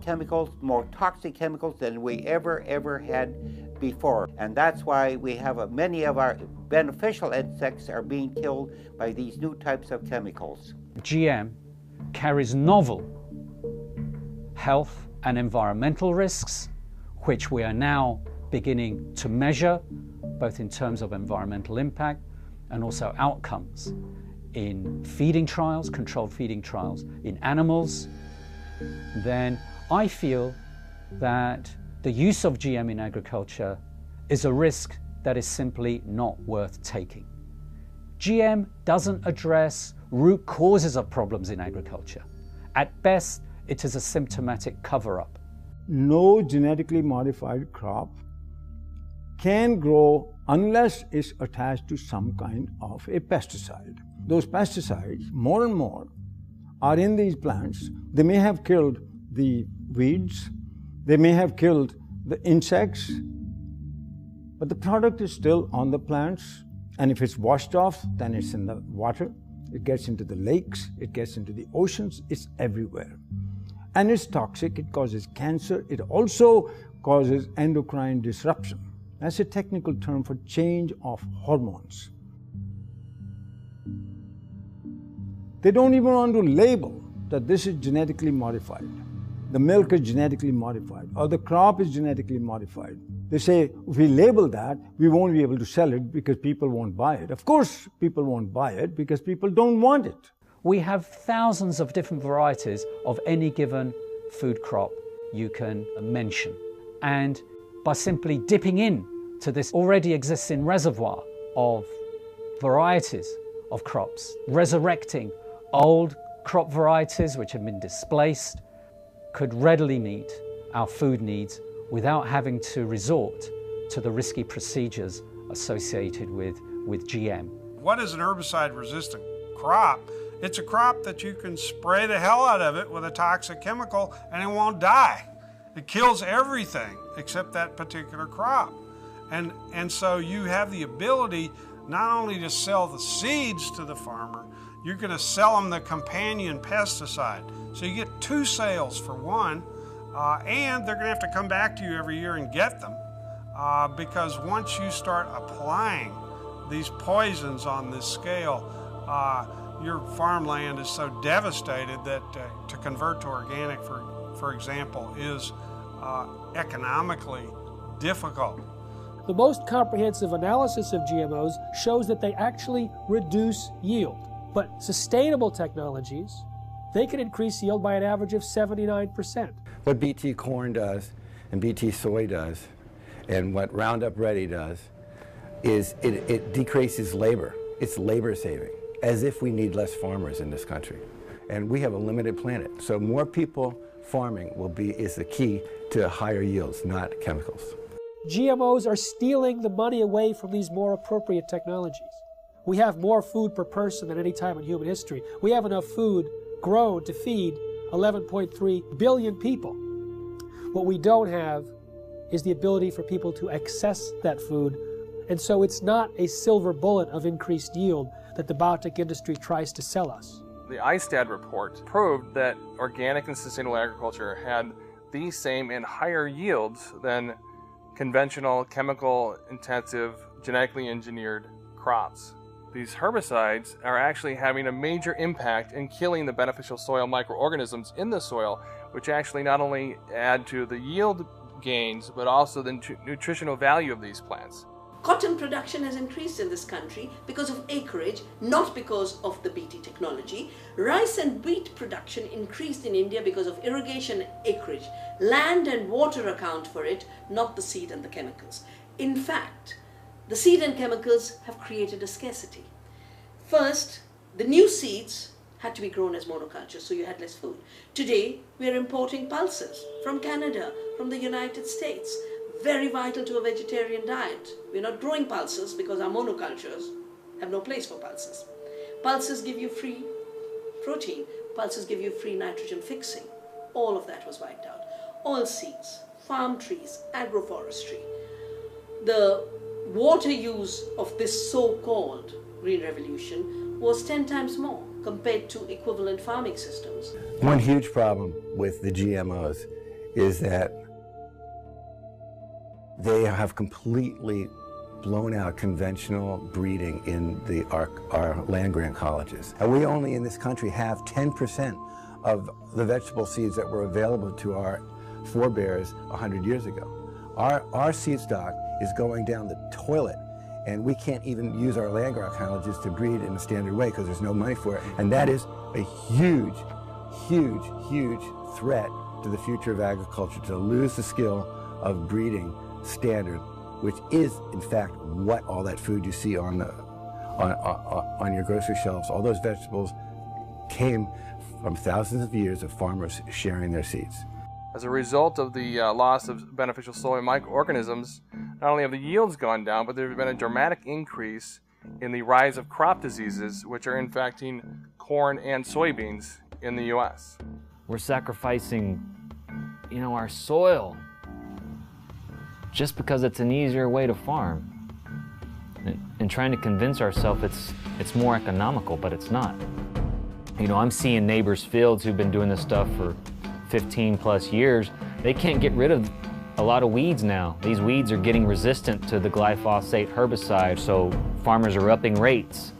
S: chemicals, more toxic chemicals than we ever had before. And that's why we have many of our beneficial insects are being killed by these new types of chemicals.
K: GM carries novel health and environmental risks, which we are now beginning to measure, both in terms of environmental impact and also outcomes in feeding trials, controlled feeding trials in animals. Then I feel that the use of GM in agriculture is a risk that is simply not worth taking. GM doesn't address root causes of problems in agriculture. At best, it is a symptomatic cover-up.
O: No genetically modified crop can grow unless it's attached to some kind of a pesticide. Those pesticides, more and more, are in these plants. They may have killed the weeds, they may have killed the insects, but the product is still on the plants, and if it's washed off, then it's in the water, it gets into the lakes, it gets into the oceans, it's everywhere. And it's toxic, it causes cancer, it also causes endocrine disruption. That's a technical term for change of hormones. They don't even want to label that this is genetically modified. The milk is genetically modified, or the crop is genetically modified. They say, if we label that, we won't be able to sell it because people won't buy it. Of course, people won't buy it because people don't want it.
K: We have thousands of different varieties of any given food crop you can mention. And by simply dipping in to this already existing reservoir of varieties of crops, resurrecting old crop varieties which have been displaced, could readily meet our food needs without having to resort to the risky procedures associated with GM.
G: What is an herbicide-resistant crop It's a crop that you can spray the hell out of it with a toxic chemical and it won't die. It kills everything except that particular crop. And so you have the ability not only to sell the seeds to the farmer, you're going to sell them the companion pesticide. So you get two sales for one, and they're going to have to come back to you every year and get them, because once you start applying these poisons on this scale, your farmland is so devastated that to convert to organic, for example, is economically difficult.
A: The most comprehensive analysis of GMOs shows that they actually reduce yield. But sustainable technologies, they can increase yield by an average of 79%.
H: What BT corn does and BT soy does and what Roundup Ready does is it decreases labor. It's labor saving, as if we need less farmers in this country. And we have a limited planet. So more people farming is the key to higher yields, not chemicals.
A: GMOs are stealing the money away from these more appropriate technologies. We have more food per person than any time in human history. We have enough food grown to feed 11.3 billion people. What we don't have is the ability for people to access that food. And so it's not a silver bullet of increased yield that the biotech industry tries to sell us.
E: The ISTAD report proved that organic and sustainable agriculture had the same and higher yields than conventional, chemical-intensive, genetically engineered crops. These herbicides are actually having a major impact in killing the beneficial soil microorganisms in the soil, which actually not only add to the yield gains, but also the nutritional value of these plants.
J: Cotton production has increased in this country because of acreage, not because of the BT technology. Rice and wheat production increased in India because of irrigation acreage. Land and water account for it, not the seed and the chemicals. In fact, the seed and chemicals have created a scarcity. First, the new seeds had to be grown as monoculture, so you had less food. Today, we are importing pulses from Canada, from the United States. Very vital to a vegetarian diet. We're not growing pulses because our monocultures have no place for pulses. Pulses give you free protein. Pulses give you free nitrogen fixing. All of that was wiped out. Oilseeds, farm trees, agroforestry. The water use of this so-called Green Revolution was 10 times more compared to equivalent farming systems.
H: One huge problem with the GMOs is that they have completely blown out conventional breeding in our land-grant colleges. And we only in this country have 10% of the vegetable seeds that were available to our forebears 100 years ago. Our seed stock is going down the toilet, and we can't even use our land-grant colleges to breed in a standard way because there's no money for it. And that is a huge, huge, huge threat to the future of agriculture, to lose the skill of breeding standard, which is in fact what all that food you see on your grocery shelves, all those vegetables came from thousands of years of farmers sharing their seeds.
E: As a result of the loss of beneficial soil microorganisms, not only have the yields gone down, but there's been a dramatic increase in the rise of crop diseases, which are infecting corn and soybeans in the U.S.
W: We're sacrificing, our soil just because it's an easier way to farm, and trying to convince ourselves it's more economical, but it's not. I'm seeing neighbors' fields who've been doing this stuff for 15 plus years. They can't get rid of a lot of weeds now. These weeds are getting resistant to the glyphosate herbicide, so farmers are upping rates,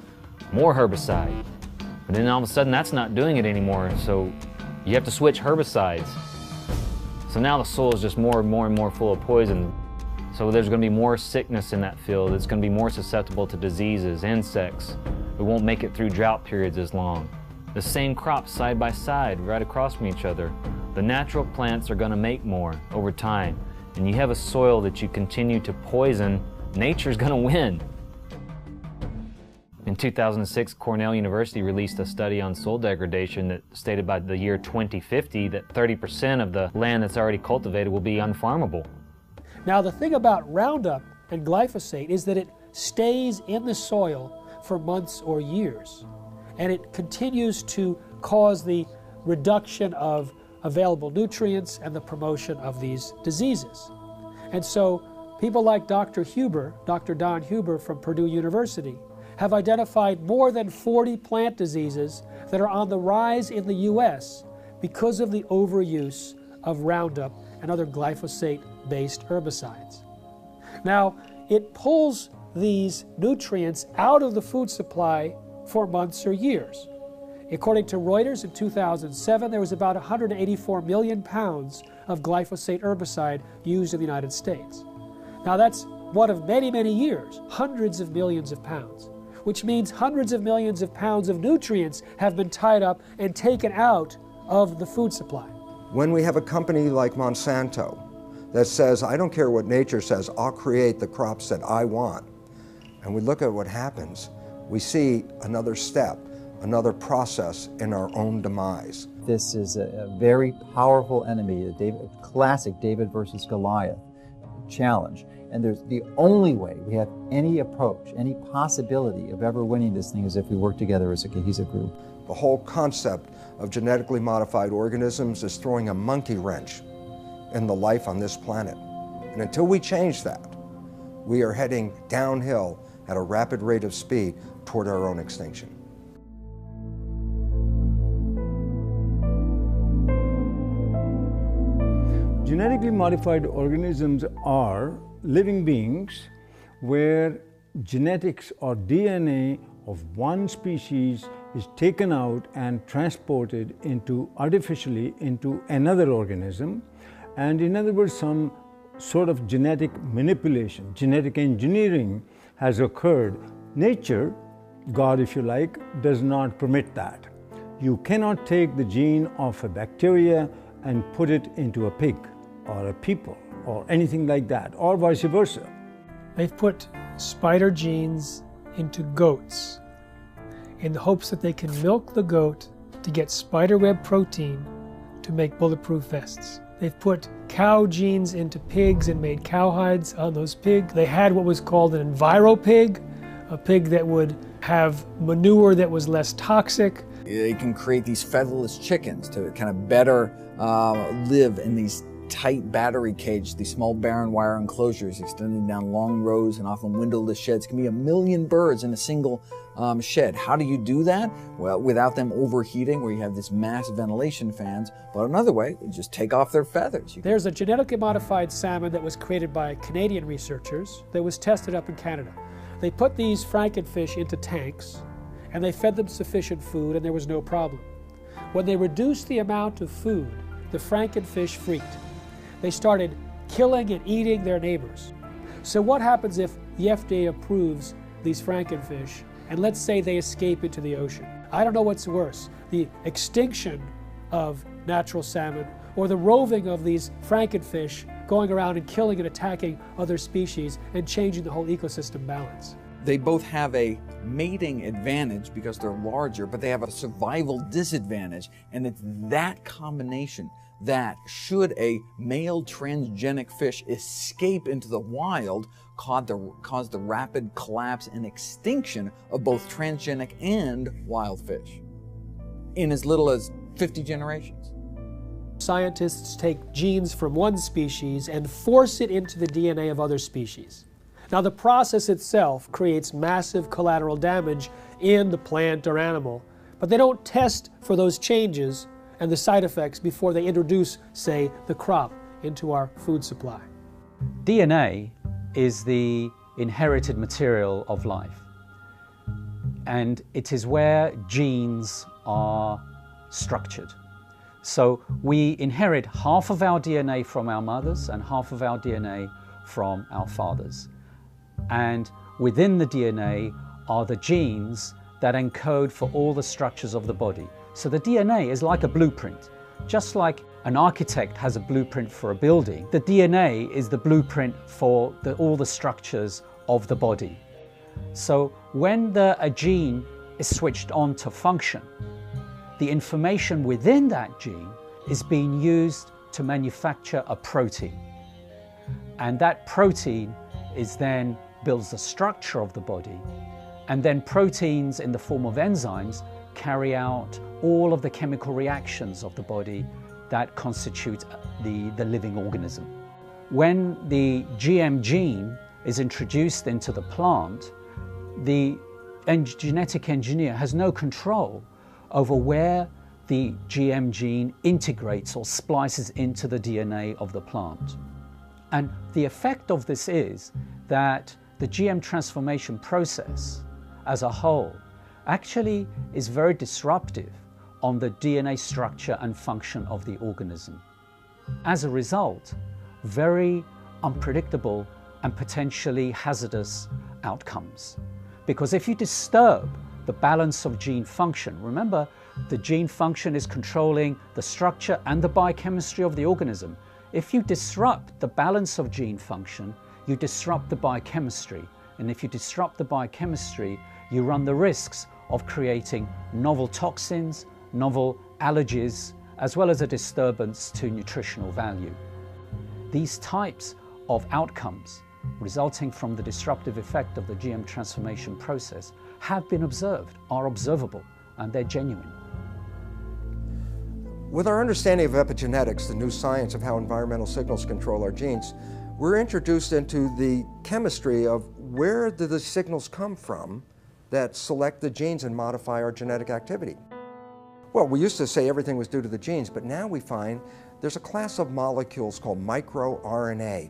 W: more herbicide. But then all of a sudden that's not doing it anymore, so you have to switch herbicides. So now the soil is just more and more and more full of poison. So there's going to be more sickness in that field. It's going to be more susceptible to diseases, insects. We won't make it through drought periods as long. The same crops side by side, right across from each other. The natural plants are going to make more over time. And you have a soil that you continue to poison, nature's going to win. In 2006, Cornell University released a study on soil degradation that stated by the year 2050 that 30% of the land that's already cultivated will be unfarmable.
A: Now, the thing about Roundup and glyphosate is that it stays in the soil for months or years. and it continues to cause the reduction of available nutrients and the promotion of these diseases. And so people like Dr. Don Huber from Purdue University, have identified more than 40 plant diseases that are on the rise in the U.S. because of the overuse of Roundup and other glyphosate-based herbicides. Now, it pulls these nutrients out of the food supply for months or years. According to Reuters, in 2007, there was about 184 million pounds of glyphosate herbicide used in the United States. Now, that's one of many, many years, hundreds of millions of pounds, which means hundreds of millions of pounds of nutrients have been tied up and taken out of the food supply.
C: When we have a company like Monsanto that says, I don't care what nature says, I'll create the crops that I want, and we look at what happens, we see another step, another process in our own demise.
I: This is a very powerful enemy, a classic David versus Goliath challenge. And there's the only way we have any approach, any possibility of ever winning this thing is if we work together as a cohesive group.
C: The whole concept of genetically modified organisms is throwing a monkey wrench in the life on this planet. And until we change that, we are heading downhill at a rapid rate of speed toward our own extinction.
O: Genetically modified organisms are living beings where genetics or DNA of one species is taken out and transported artificially into another organism, and in other words, some sort of genetic manipulation, genetic engineering has occurred. Nature, God if you like, does not permit that. You cannot take the gene of a bacteria and put it into a pig or a people or anything like that, or vice versa.
A: They've put spider genes into goats in the hopes that they can milk the goat to get spiderweb protein to make bulletproof vests. They've put cow genes into pigs and made cowhides on those pigs. They had what was called an enviropig, a pig that would have manure that was less toxic.
M: They can create these featherless chickens to kind of better live in these tight battery cages, these small barren wire enclosures extending down long rows and often windowless sheds. It can be 1 million birds in a single shed. How do you do that? Well, without them overheating, where you have this massive ventilation fans. But another way, you just take off their feathers.
A: There's a genetically modified salmon that was created by Canadian researchers that was tested up in Canada. They put these frankenfish into tanks and they fed them sufficient food and there was no problem. When they reduced the amount of food, the frankenfish freaked. They started killing and eating their neighbors. So what happens if the FDA approves these frankenfish and let's say they escape into the ocean? I don't know what's worse, the extinction of natural salmon or the roving of these frankenfish going around and killing and attacking other species and changing the whole ecosystem balance.
M: They both have a mating advantage because they're larger, but they have a survival disadvantage, and it's that combination that should a male transgenic fish escape into the wild cause the rapid collapse and extinction of both transgenic and wild fish in as little as 50 generations.
A: Scientists take genes from one species and force it into the DNA of other species. Now, the process itself creates massive collateral damage in the plant or animal, but they don't test for those changes and the side effects before they introduce, say, the crop into our food supply.
K: DNA is the inherited material of life, and it is where genes are structured. So we inherit half of our DNA from our mothers and half of our DNA from our fathers. And within the DNA are the genes that encode for all the structures of the body. So the DNA is like a blueprint. Just like an architect has a blueprint for a building, the DNA is the blueprint for all the structures of the body. So when a gene is switched on to function, the information within that gene is being used to manufacture a protein. And that protein is then builds the structure of the body. And then proteins in the form of enzymes carry out all of the chemical reactions of the body that constitute the living organism. When the GM gene is introduced into the plant, the genetic engineer has no control over where the GM gene integrates or splices into the DNA of the plant. And the effect of this is that the GM transformation process as a whole actually is very disruptive on the DNA structure and function of the organism. As a result, very unpredictable and potentially hazardous outcomes. Because if you disturb the balance of gene function, remember, the gene function is controlling the structure and the biochemistry of the organism. If you disrupt the balance of gene function, you disrupt the biochemistry. And if you disrupt the biochemistry, you run the risks of creating novel toxins, novel allergies, as well as a disturbance to nutritional value. These types of outcomes resulting from the disruptive effect of the GM transformation process have been observed, are observable, and they're genuine.
C: With our understanding of epigenetics, the new science of how environmental signals control our genes, we're introduced into the chemistry of where do the signals come from that select the genes and modify our genetic activity. Well, we used to say everything was due to the genes, but now we find there's a class of molecules called microRNA.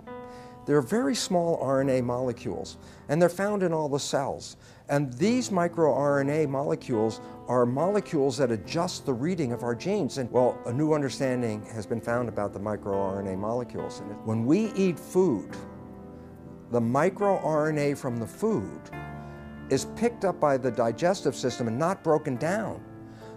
C: They're very small RNA molecules, and they're found in all the cells. And these microRNA molecules are molecules that adjust the reading of our genes. And well, a new understanding has been found about the microRNA molecules. And when we eat food, the microRNA from the food is picked up by the digestive system and not broken down.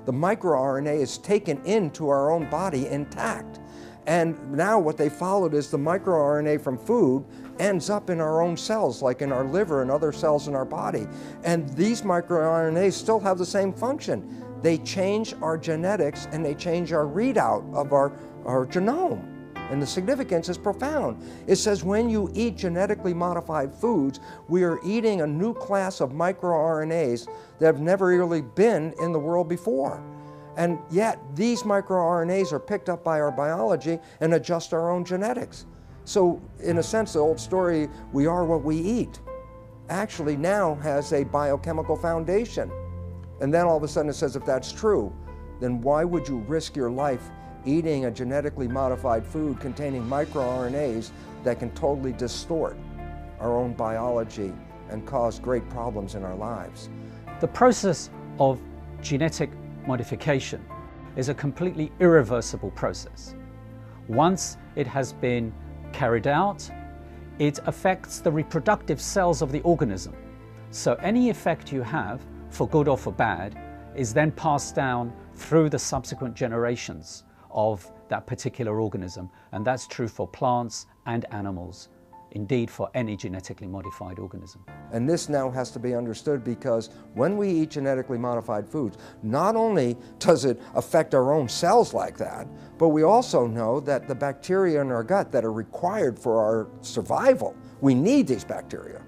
C: The microRNA is taken into our own body intact. And now what they followed is the microRNA from food ends up in our own cells, like in our liver and other cells in our body. And these microRNAs still have the same function. They change our genetics and they change our readout of our genome. And the significance is profound. It says when you eat genetically modified foods, we are eating a new class of microRNAs that have never really been in the world before. And yet, these microRNAs are picked up by our biology and adjust our own genetics. So, in a sense, the old story, we are what we eat, actually now has a biochemical foundation. And then all of a sudden it says, if that's true, then why would you risk your life eating a genetically modified food containing microRNAs that can totally distort our own biology and cause great problems in our lives?
K: The process of genetic modification is a completely irreversible process. Once it has been carried out, it affects the reproductive cells of the organism. So any effect you have, for good or for bad, is then passed down through the subsequent generations of that particular organism. And that's true for plants and animals, indeed for any genetically modified organism.
C: And this now has to be understood because when we eat genetically modified foods, not only does it affect our own cells like that, but we also know that the bacteria in our gut that are required for our survival, we need these bacteria.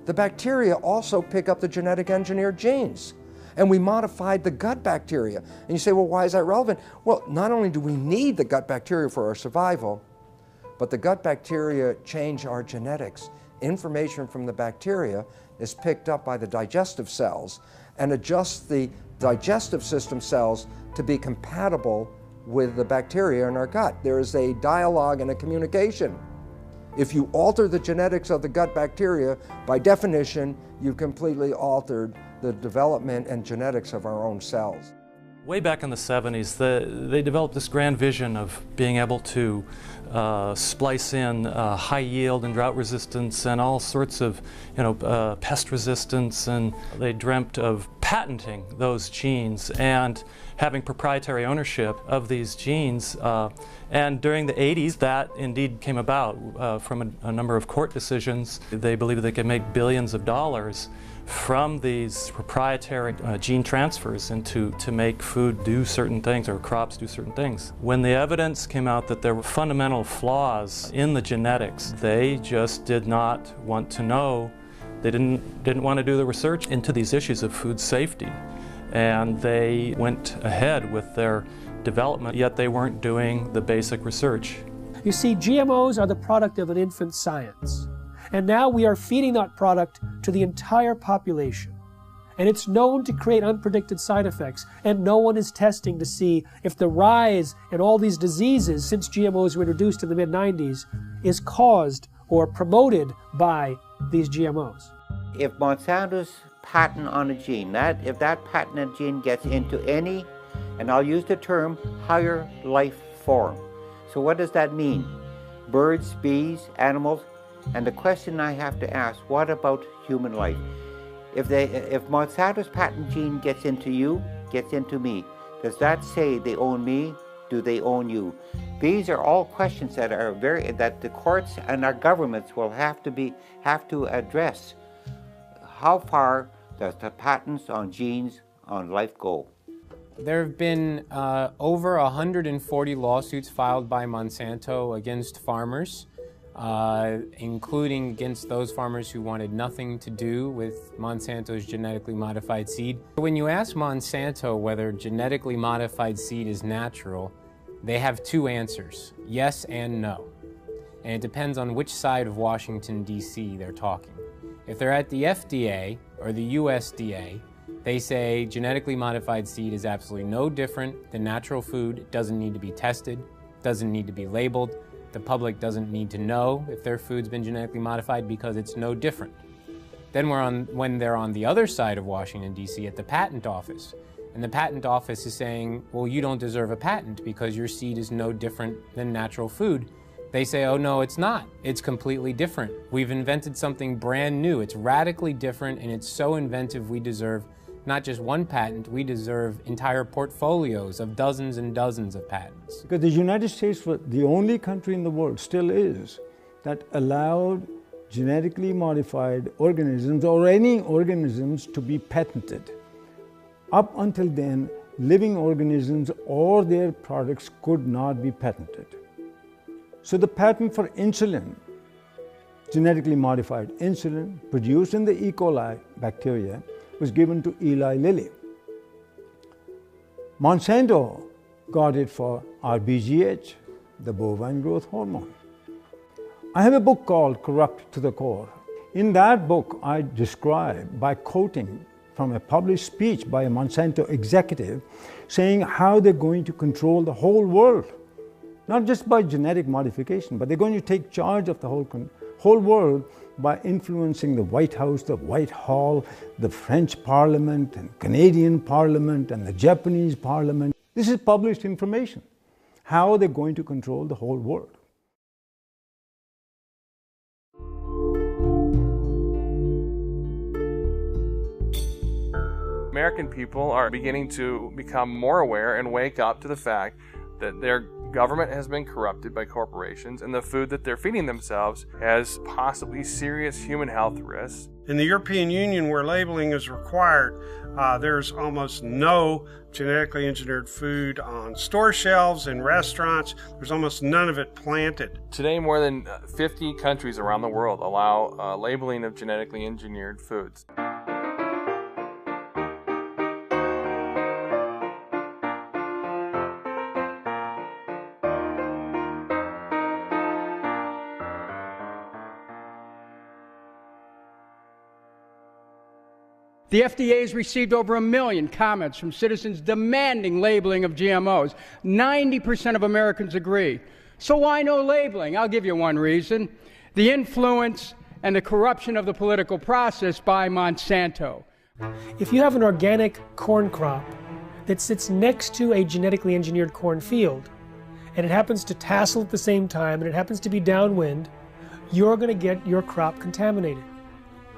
C: The bacteria also pick up the genetic engineered genes. And we modified the gut bacteria. And you say, well, why is that relevant? Well, not only do we need the gut bacteria for our survival, but the gut bacteria change our genetics. Information from the bacteria is picked up by the digestive cells and adjusts the digestive system cells to be compatible with the bacteria in our gut. There is a dialogue and a communication. If you alter the genetics of the gut bacteria, by definition, you've completely altered the development and genetics of our own cells.
L: Way back in the 70s, they developed this grand vision of being able to splice in high yield and drought resistance and all sorts of, pest resistance, and they dreamt of patenting those genes and having proprietary ownership of these genes. And during the 80s, that indeed came about from a number of court decisions. They believed they could make billions of dollars from these proprietary gene transfers into to make food do certain things or crops do certain things. When the evidence came out that there were fundamental flaws in the genetics, they just did not want to know. They didn't want to do the research into these issues of food safety. and they went ahead with their development, yet they weren't doing the basic research.
A: You see, GMOs are the product of an infant science. And now we are feeding that product to the entire population. And it's known to create unpredicted side effects, and no one is testing to see if the rise in all these diseases since GMOs were introduced in the mid-90s is caused or promoted by these GMOs.
S: If Monsanto's patent on a gene, if that patented gene gets into any, and I'll use the term, higher life form. So what does that mean? Birds, bees, animals, and the question I have to ask, what about human life? If Monsanto's patent gene gets into you, gets into me, does that say they own me? Do they own you? These are all questions that are that the courts and our governments will have to address. How far does the patents on genes on life go?
R: There have been over 140 lawsuits filed by Monsanto against farmers, including against those farmers who wanted nothing to do with Monsanto's genetically modified seed. When you ask Monsanto whether genetically modified seed is natural, they have two answers, yes and no. And it depends on which side of Washington, D.C. they're talking. If they're at the FDA or the USDA, they say genetically modified seed is absolutely no different than natural food. It doesn't need to be tested, doesn't need to be labeled. The public doesn't need to know if their food's been genetically modified because it's no different. Then when they're on the other side of Washington, D.C. at the patent office, and the patent office is saying, well, you don't deserve a patent because your seed is no different than natural food. They say, oh no, it's not. It's completely different. We've invented something brand new. It's radically different and it's so inventive we deserve not just one patent, we deserve entire portfolios of dozens and dozens of patents.
O: Because the United States was the only country in the world, still is, that allowed genetically modified organisms or any organisms to be patented. Up until then, living organisms or their products could not be patented. So the patent for insulin, genetically modified insulin produced in the E. coli bacteria, was given to Eli Lilly. Monsanto got it for RBGH, the bovine growth hormone. I have a book called Corrupt to the Core. In that book, I describe, by quoting from a published speech by a Monsanto executive, saying how they're going to control the whole world. Not just by genetic modification, but they're going to take charge of the whole world by influencing the White House, the Whitehall, the French Parliament, and Canadian Parliament, and the Japanese Parliament. This is published information, how they're going to control the whole world.
E: American people are beginning to become more aware and wake up to the fact that their government has been corrupted by corporations and the food that they're feeding themselves has possibly serious human health risks.
G: In the European Union, where labeling is required, there's almost no genetically engineered food on store shelves, in restaurants. There's almost none of it planted.
E: Today, more than 50 countries around the world allow labeling of genetically engineered foods.
N: The FDA has received over 1 million comments from citizens demanding labeling of GMOs. 90% of Americans agree. So why no labeling? I'll give you one reason. The influence and the corruption of the political process by Monsanto.
A: If you have an organic corn crop that sits next to a genetically engineered corn field, and it happens to tassel at the same time, and it happens to be downwind, you're going to get your crop contaminated.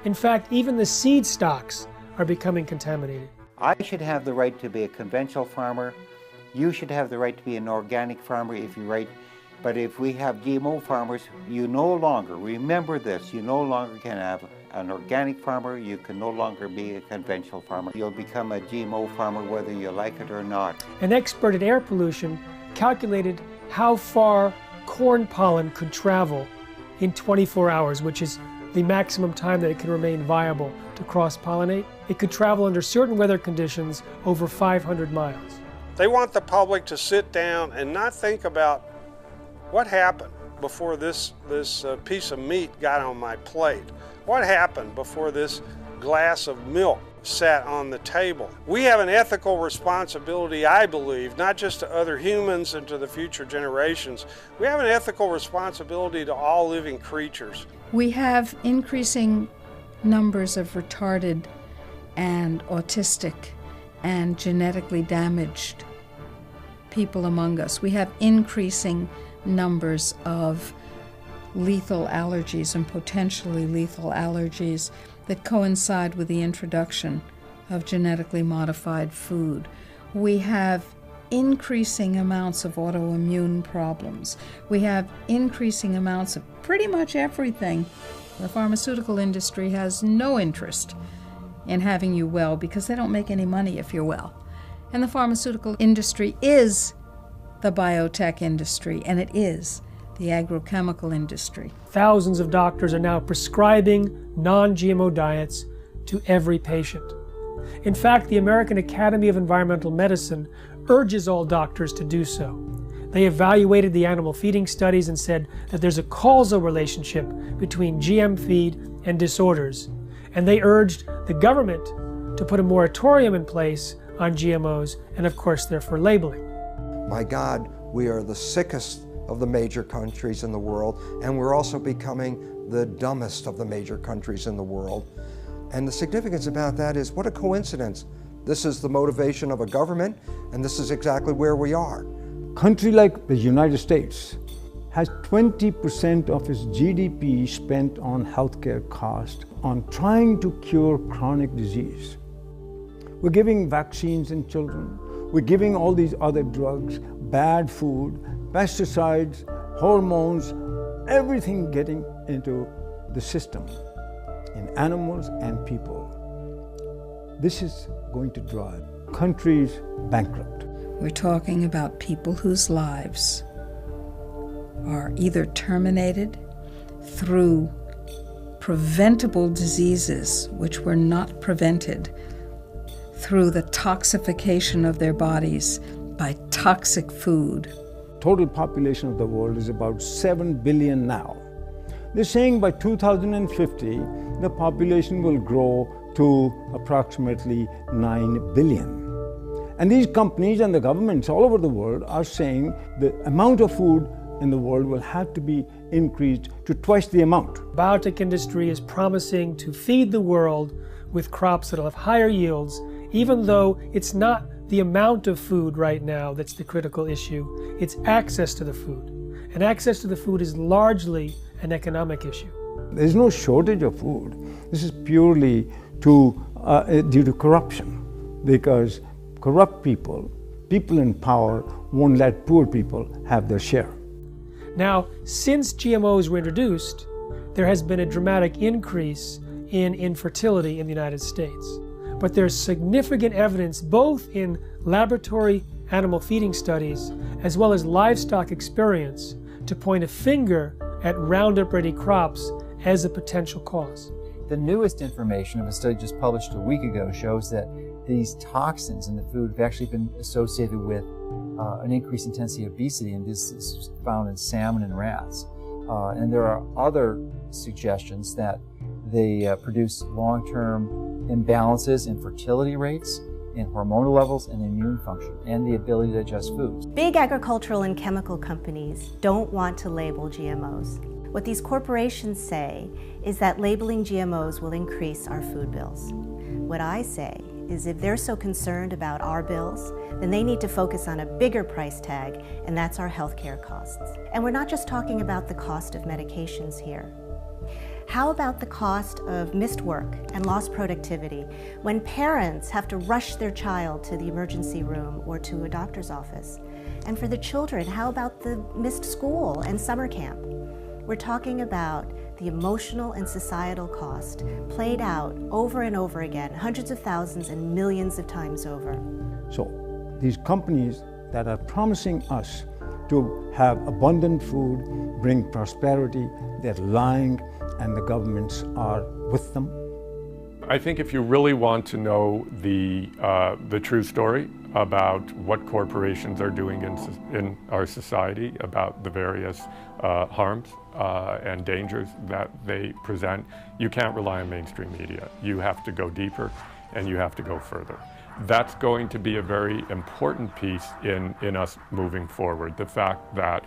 A: In fact, even the seed stocks are becoming contaminated.
S: I should have the right to be a conventional farmer. You should have the right to be an organic farmer if you're right. But if we have GMO farmers, you no longer, remember this, you no longer can have an organic farmer, you can no longer be a conventional farmer. You'll become a GMO farmer whether you like it or not.
A: An expert in air pollution calculated how far corn pollen could travel in 24 hours, which is the maximum time that it can remain viable to cross-pollinate. It could travel under certain weather conditions over 500 miles.
G: They want the public to sit down and not think about what happened before this piece of meat got on my plate. What happened before this glass of milk sat on the table? We have an ethical responsibility, I believe, not just to other humans and to the future generations. We have an ethical responsibility to all living creatures.
B: We have increasing numbers of retarded and autistic and genetically damaged people among us. We have increasing numbers of lethal allergies and potentially lethal allergies that coincide with the introduction of genetically modified food. We have increasing amounts of autoimmune problems. We have increasing amounts of pretty much everything. The pharmaceutical industry has no interest in having you well because they don't make any money if you're well. And the pharmaceutical industry is the biotech industry, and it is the agrochemical industry.
A: Thousands of doctors are now prescribing non-GMO diets to every patient. In fact, the American Academy of Environmental Medicine urges all doctors to do so. They evaluated the animal feeding studies and said that there's a causal relationship between GM feed and disorders, and they urged the government to put a moratorium in place on GMOs, and of course they're for labeling.
C: My God, we are the sickest of the major countries in the world, and we're also becoming the dumbest of the major countries in the world. And the significance about that is, what a coincidence. This is the motivation of a government, and this is exactly where we are.
O: A country like the United States has 20% of its GDP spent on healthcare costs, on trying to cure chronic disease. We're giving vaccines in children. We're giving all these other drugs, bad food, pesticides, hormones, everything getting into the system in animals and people. This is going to drive countries bankrupt.
B: We're talking about people whose lives are either terminated through preventable diseases which were not prevented through the toxification of their bodies by toxic food.
O: Total population of the world is about 7 billion now. They're saying by 2050, the population will grow to approximately 9 billion. And these companies and the governments all over the world are saying the amount of food in the world will have to be increased to twice the amount.
A: The biotech industry is promising to feed the world with crops that will have higher yields, even though it's not the amount of food right now that's the critical issue, it's access to the food. And access to the food is largely an economic issue.
O: There's no shortage of food. This is purely due to corruption, because corrupt people in power, won't let poor people have their share.
A: Now, since GMOs were introduced, there has been a dramatic increase in infertility in the United States. But there's significant evidence both in laboratory animal feeding studies as well as livestock experience to point a finger at Roundup-ready crops as a potential cause.
I: The newest information of a study just published a week ago shows that these toxins in the food have actually been associated with an increased intensity of obesity, and this is found in salmon and rats. And there are other suggestions that they produce long-term imbalances in fertility rates, in hormonal levels, and immune function, and the ability to digest foods.
F: Big agricultural and chemical companies don't want to label GMOs. What these corporations say is that labeling GMOs will increase our food bills. What I say is if they're so concerned about our bills, then they need to focus on a bigger price tag, and that's our healthcare costs. And we're not just talking about the cost of medications here. How about the cost of missed work and lost productivity when parents have to rush their child to the emergency room or to a doctor's office? And for the children, how about the missed school and summer camp? We're talking about the emotional and societal cost played out over and over again, hundreds of thousands and millions of times over.
O: So these companies that are promising us to have abundant food, bring prosperity, they're lying, and the governments are with them?
P: I think if you really want to know the true story about what corporations are doing in our society, about the various harms and dangers that they present, you can't rely on mainstream media. You have to go deeper and you have to go further. That's going to be a very important piece in us moving forward. The fact that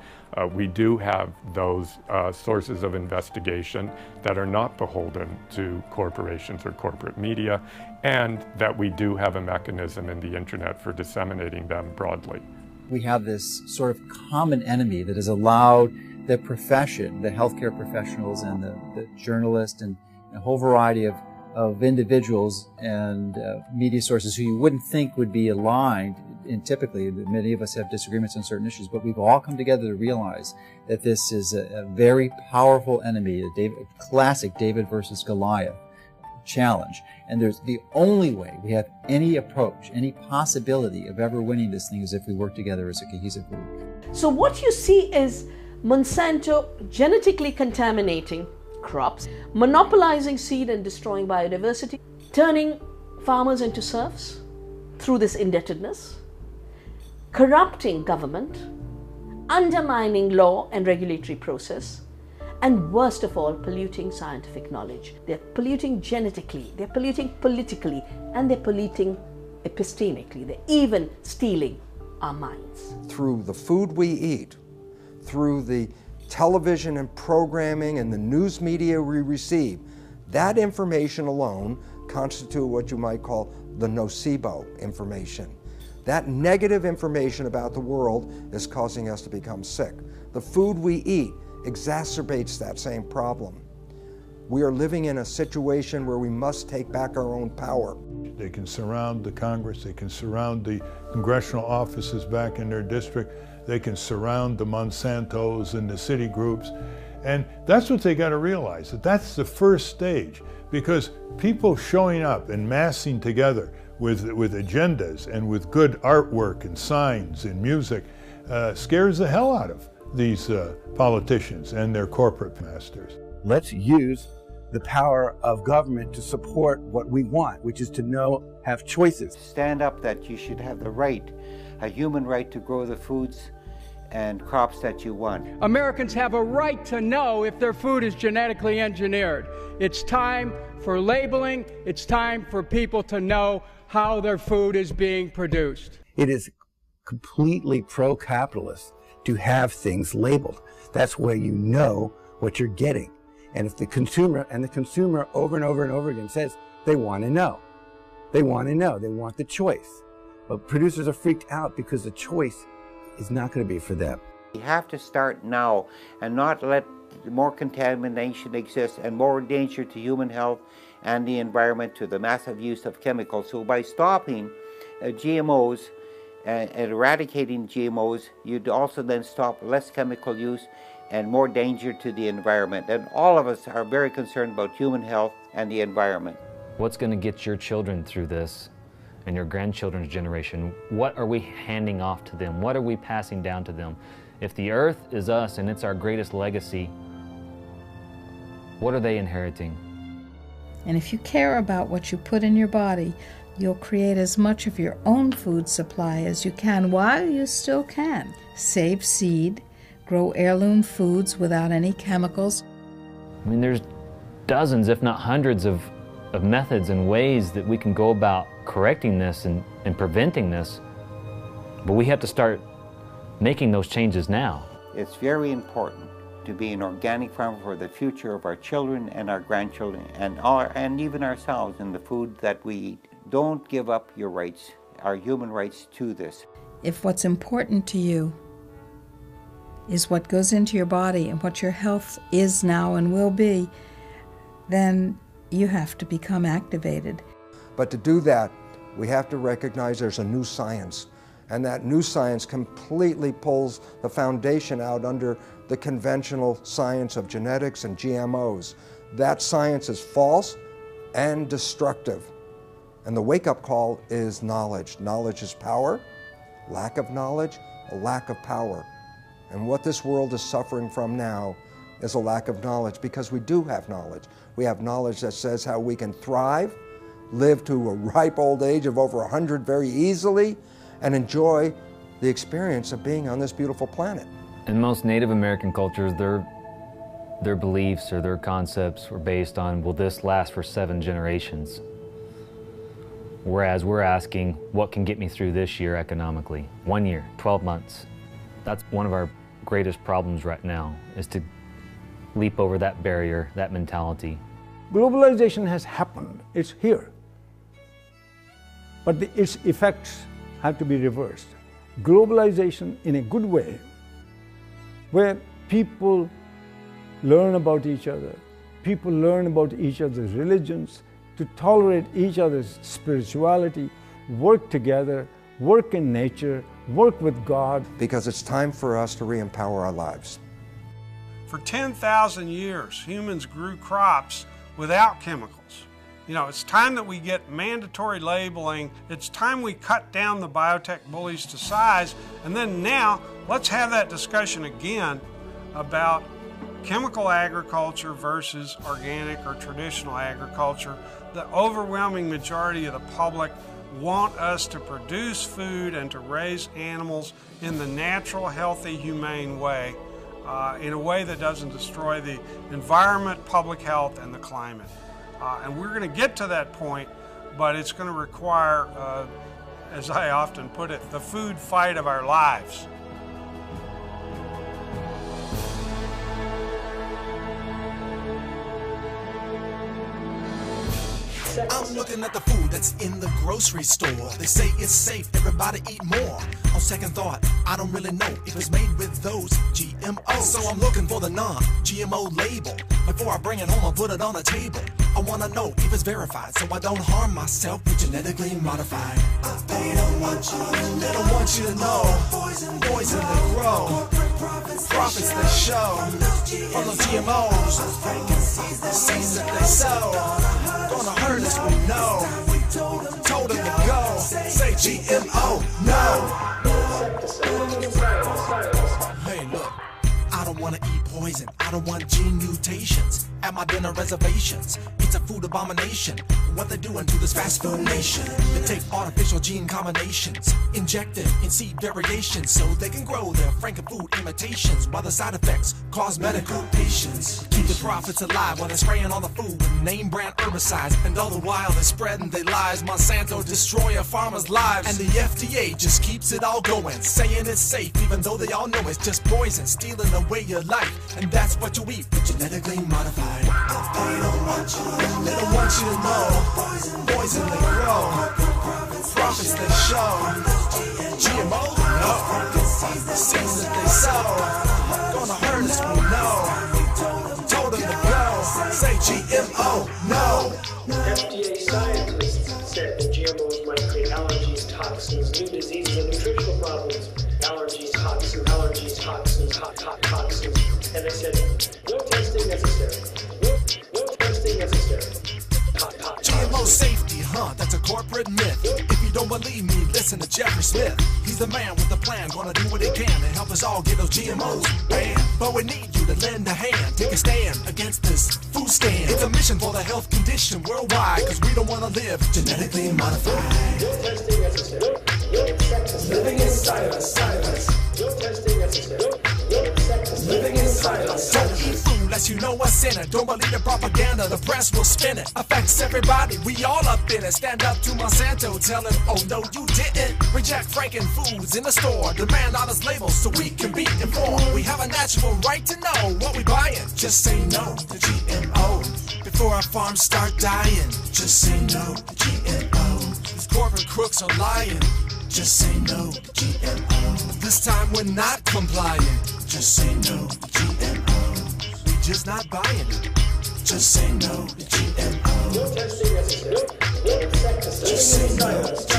P: we do have those sources of investigation that are not beholden to corporations or corporate media, and that we do have a mechanism in the internet for disseminating them broadly.
I: We have this sort of common enemy that has allowed the profession, the healthcare professionals and the journalists and a whole variety of individuals and media sources who you wouldn't think would be aligned, and typically many of us have disagreements on certain issues, but we've all come together to realize that this is a very powerful enemy, a classic David versus Goliath challenge. And there's the only way we have any approach, any possibility of ever winning this thing is if we work together as a cohesive group.
J: So what you see is Monsanto genetically contaminating crops, monopolizing seed and destroying biodiversity, turning farmers into serfs through this indebtedness, corrupting government, undermining law and regulatory process, and worst of all, polluting scientific knowledge. They're polluting genetically, they're polluting politically, and they're polluting epistemically. They're even stealing our minds.
C: Through the food we eat, through the television and programming and the news media we receive, that information alone constitute what you might call the nocebo information. That negative information about the world is causing us to become sick. The food we eat exacerbates that same problem. We are living in a situation where we must take back our own power.
Q: They can surround the Congress, they can surround the congressional offices back in their district, they can surround the Monsantos and the city groups. And that's what they got to realize, that that's the first stage, because people showing up and massing together with agendas and with good artwork and signs and music scares the hell out of these politicians and their corporate masters.
H: Let's use the power of government to support what we want, which is to have choices.
S: Stand up that you should have the right, a human right to grow the foods and crops that you want.
N: Americans have a right to know if their food is genetically engineered. It's time for labeling. It's time for people to know how their food is being produced.
H: It is completely pro-capitalist to have things labeled. That's where you know what you're getting. And if the consumer over and over and over again says they want to know, they want the choice. But producers are freaked out because the choice is not going to be for them.
S: We have to start now and not let more contamination exist and more danger to human health and the environment to the massive use of chemicals. So by stopping GMOs and eradicating GMOs, you'd also then stop less chemical use and more danger to the environment. And all of us are very concerned about human health and the environment.
W: What's going to get your children through this and your grandchildren's generation? What are we handing off to them? What are we passing down to them? If the earth is us and it's our greatest legacy, what are they inheriting?
B: And if you care about what you put in your body, you'll create as much of your own food supply as you can while you still can. Save seed, grow heirloom foods without any chemicals.
W: I mean, there's dozens, if not hundreds of methods and ways that we can go about correcting this and preventing this, but we have to start making those changes now.
S: It's very important to be an organic farmer for the future of our children and our grandchildren and even ourselves in the food that we eat. Don't give up your rights, our human rights to this.
B: If what's important to you is what goes into your body and what your health is now and will be, then you have to become activated.
C: But to do that, we have to recognize there's a new science, and that new science completely pulls the foundation out under the conventional science of genetics and GMOs. That science is false and destructive. And the wake-up call is knowledge. Knowledge is power. Lack of knowledge, a lack of power. And what this world is suffering from now is a lack of knowledge, because we do have knowledge. We have knowledge that says how we can thrive, live to a ripe old age of over 100 very easily, and enjoy the experience of being on this beautiful planet.
W: In most Native American cultures, their beliefs or their concepts were based on, will this last for 7 generations? Whereas we're asking, what can get me through this year economically? 1 year, 12 months. That's one of our greatest problems right now, is to leap over that barrier, that mentality.
O: Globalization has happened, it's here. But its effects have to be reversed. Globalization in a good way, where people learn about each other, people learn about each other's religions, to tolerate each other's spirituality, work together, work in nature, work with God.
C: Because it's time for us to re-empower our lives.
G: For 10,000 years, humans grew crops without chemicals. You know, it's time that we get mandatory labeling. It's time we cut down the biotech bullies to size. And then now, let's have that discussion again about chemical agriculture versus organic or traditional agriculture. The overwhelming majority of the public want us to produce food and to raise animals in the natural, healthy, humane way, in a way that doesn't destroy the environment, public health, and the climate. And we're going to get to that point, but it's going to require, as I often put it, the food fight of our lives.
D: I'm looking at the food that's in the grocery store. They say it's safe, everybody eat more. On second thought, I don't really know if it's made with those GMOs. So I'm looking for the non-GMO label. Before I bring it home, I'll put it on the table. I wanna know if it's verified, so I don't harm myself with genetically modified. They don't want you to know. Poison they grow. Profits they show. On those GMOs. Seeds that they sow. Gonna hurt us, we know. Told them to go. Say GMO, no. Hey, look. I don't want to eat poison. I don't want gene mutations at my dinner reservations. It's a food abomination. What they're doing to this fast food nation. They take artificial gene combinations, inject them in seed variations so they can grow their frankenfood imitations while the side effects cause medical patients. Keep the profits alive while they're spraying all the food with name brand herbicides. And all the while they're spreading their lies. Monsanto destroy our farmers' lives. And the FDA just keeps it all going, saying it's safe even though they all know it's just poison, stealing away your life. And that's what you eat, genetically modified. They don't want you to know. Poison they grow. Profits they show. GMO, no. Seeds that they sow. Gonna hurt us, we know. Told them to go. Say GMO, no.
T: FDA scientists said that GMOs might create allergies, toxins, new diseases, and nutritional problems. Allergies, toxins, toxins. And they said, no testing necessary. No testing necessary.
D: GMO safety, that's a corporate myth. If you don't believe me, listen to Jeffrey Smith. He's the man with the plan, gonna do what he can to help us all get those GMOs banned. But we need you to lend a hand, take a stand against this food scam. It's a mission for the health condition worldwide, cause we don't wanna live genetically modified.
T: No testing necessary. No insecticide.
D: Living inside of us.
T: No testing necessary. No insecticide.
D: Living inside us. Don't eat food unless you know what's in it. Don't believe the propaganda, the press will spin it. Affects everybody, we all up in it. Stand up to Monsanto, tell him, oh no you didn't. Reject Franken foods in the store. Demand honest labels so we can be informed. We have a natural right to know what we buying. Just say no to GMO before our farms start dying. Just say no to GMO. These corporate crooks are lying. Just say no to GMO. This time we're not complying. Just say no to GMO. We just not buying it. Just say no to GMO.
T: No testing necessary. No insecticide.
D: Just say no.